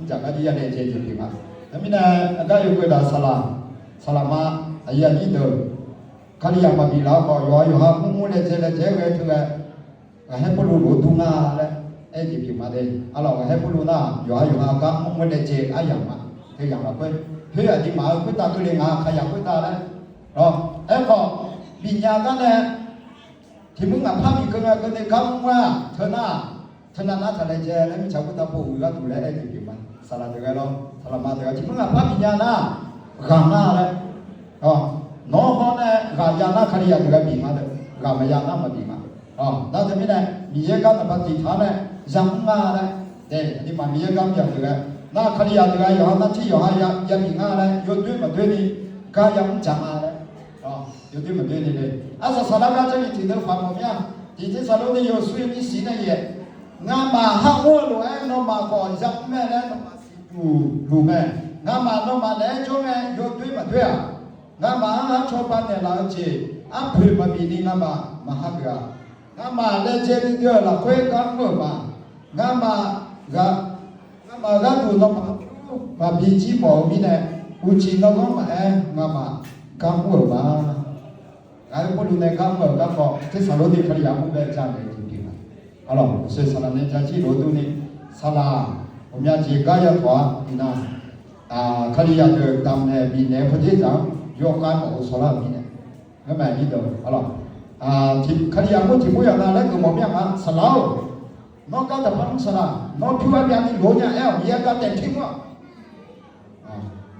จากการที่จะได้เจริญขึ้นมาแต่ไม่ได้ก็อยู่กับสลามาไอ้ยันนี่เดิมเขาเรียกมาบีแล้วก็อยู่หาผู้มุ่งเลยเจริญเจริญถึงให้พวกรู้ดูงาเลยไอ้ที่พิมพ์มาเลยอะไรก็ให้พวกรู้น่าอยู่หาก็มุ่งเลยเจริญไอ้อย่างมาคืออย่างเราเพื่อที่มาเพื่อตาคือเรื่องงาขยันเพื่อตาเลยหรอไอ้ก็บิญญากันเนี่ยที่มึงอ่ะภาพอีกคนก็ในคำว่าเธอหน้าทะเลเจแล้วมีชาวพุทธปู่ก็ดูแลไอ้ที่อยู่มันสารเดือดร้อนสารมาเดือดที่มึงอ่ะภาพวิญญาณนะกางหน้าเลยน้องเขาเนี่ยกางยานาคดีอย่างเดือดบีมาเลยกางไม่ยานามาบีมานั่นจะไม่ได้มีเยอะกันแต่ปฏิฐานเนี่ยยังมาเลยเด็กที่มันมีเยอะกันอย่างเดือดนาคดีอย่างเดือดอยู่ห้องนั้นที่อยู่ห้องยังบีมาเลยยศด้วยมาด้วยนี่ก็ยังจังมาเลยยศด้วยมาด้วยนี่เลยอาศัยสารการจะมีถึงเรื่องความมั่นยที่ที่สารนี่อยู่สุยมีสีนั่นเองงามาห้างวัวหลวงน้องมาก่อนจักแม่แล้วน้องมาสิดูแม่งามาน้องมาแล้วช่วงแม่ยกด้วยมาด้วยงามาหาชาวบ้านเนี่ยเราจีอัพพื้นมาบีนี่งามาหาเกลืองามาแล้วเจริญเยอะละคุยกันเมื่อมางามาดูน้องมาบีจีบอกมีเนี่ยอุจิน้องมางามากันเมื่อมาไอ้พวกดูในกันเมื่อกันบอกที่สารนี่ขยันมุ่งเป็นจังเลย好了，所以萨拉呢，在这罗都呢，萨拉我们要去干要话，那可以要个当呢，明年不结账，要干我说了明年，我买你的，好了，ที่可以要我ที่不要那个我们讲萨拉，น้องก็จะพัง萨拉，น้องพี่ว่าอย่างนี้โหเนี่ยยังก็เต็มที่ว่า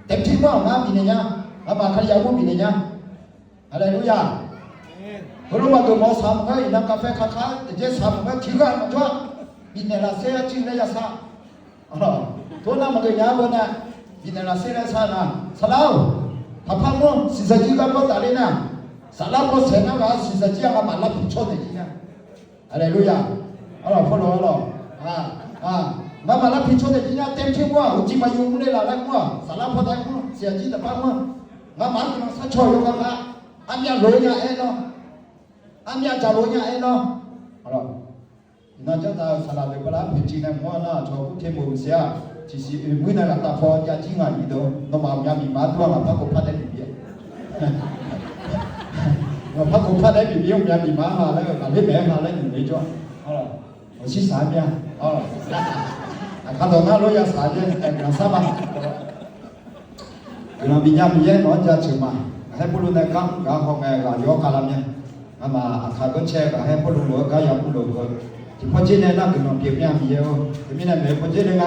เต็มที่ว่านะ明年呀，那么可以要我明年呀，อะไรรู้ยังรู้ว่าตัวหมอสามก็นั่งกาแฟค้าเจ๊สามก็ทิ้งกันมาจ้าบินเนล่าเสียจริงเลยยาซาตัวนั้นมันก็ยาวนะบินเนล่าเสียซานะสลาวถ้าพังมั้งสิสจีกันก็ตายเลยนะสลาวก็เสียนะว่าสิสจีกันมารับผิดชอบเลยจริงอะไรรู้ยังพอรู้มารับผิดชอบเลยจริงเต็มที่ว่าอุจิมายุ่งเลยละแล้วว่าสลาวพอได้มั้งเสียจีแต่พังมั้งมันก็สัชอยกันละอันนี้รู้ยังไงเนาะอันนี้จะรู้ยังไงเนาะน่าจะตาสลับเวลาเป็นจริงนะว่าน่าชอบพูดเทมุมเสียที่สิมื้อนั้นตาพอจะจริงอ่ะอีโดน้องมามีมีมาตัวมาพักกูพัดได้บีบีมาพักกูพัดได้บีบีมีมาแล้วก็เล่นแบบมาแล้วหนึ่งเลยจ้ะ我去啥边看到那路要啥边干啥嘛เรามีญาติเยอะน้องจะเชื่อมาให้ผู้รู้ในคำการของแม่ก็ยกการเนี่ยมาขาก็เชื่อก็ให้ผู้รู้รู้ก็ยังผู้รู้ก็ที่พ่อเจ้าเนี่ยนั่งอยู่น้องเพียบเนี่ยมีเยอะที่มีเนี่ยแม่พ่อเจ้าเนี่ย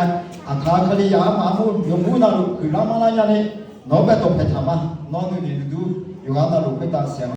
ขาคดียามามูยมูน่ารู้คือเรามาแล้วเนี่ยน้องไปตกไปทำมาน้องนี่ดูอยู่ว่าน่ารู้ไปตาเสียง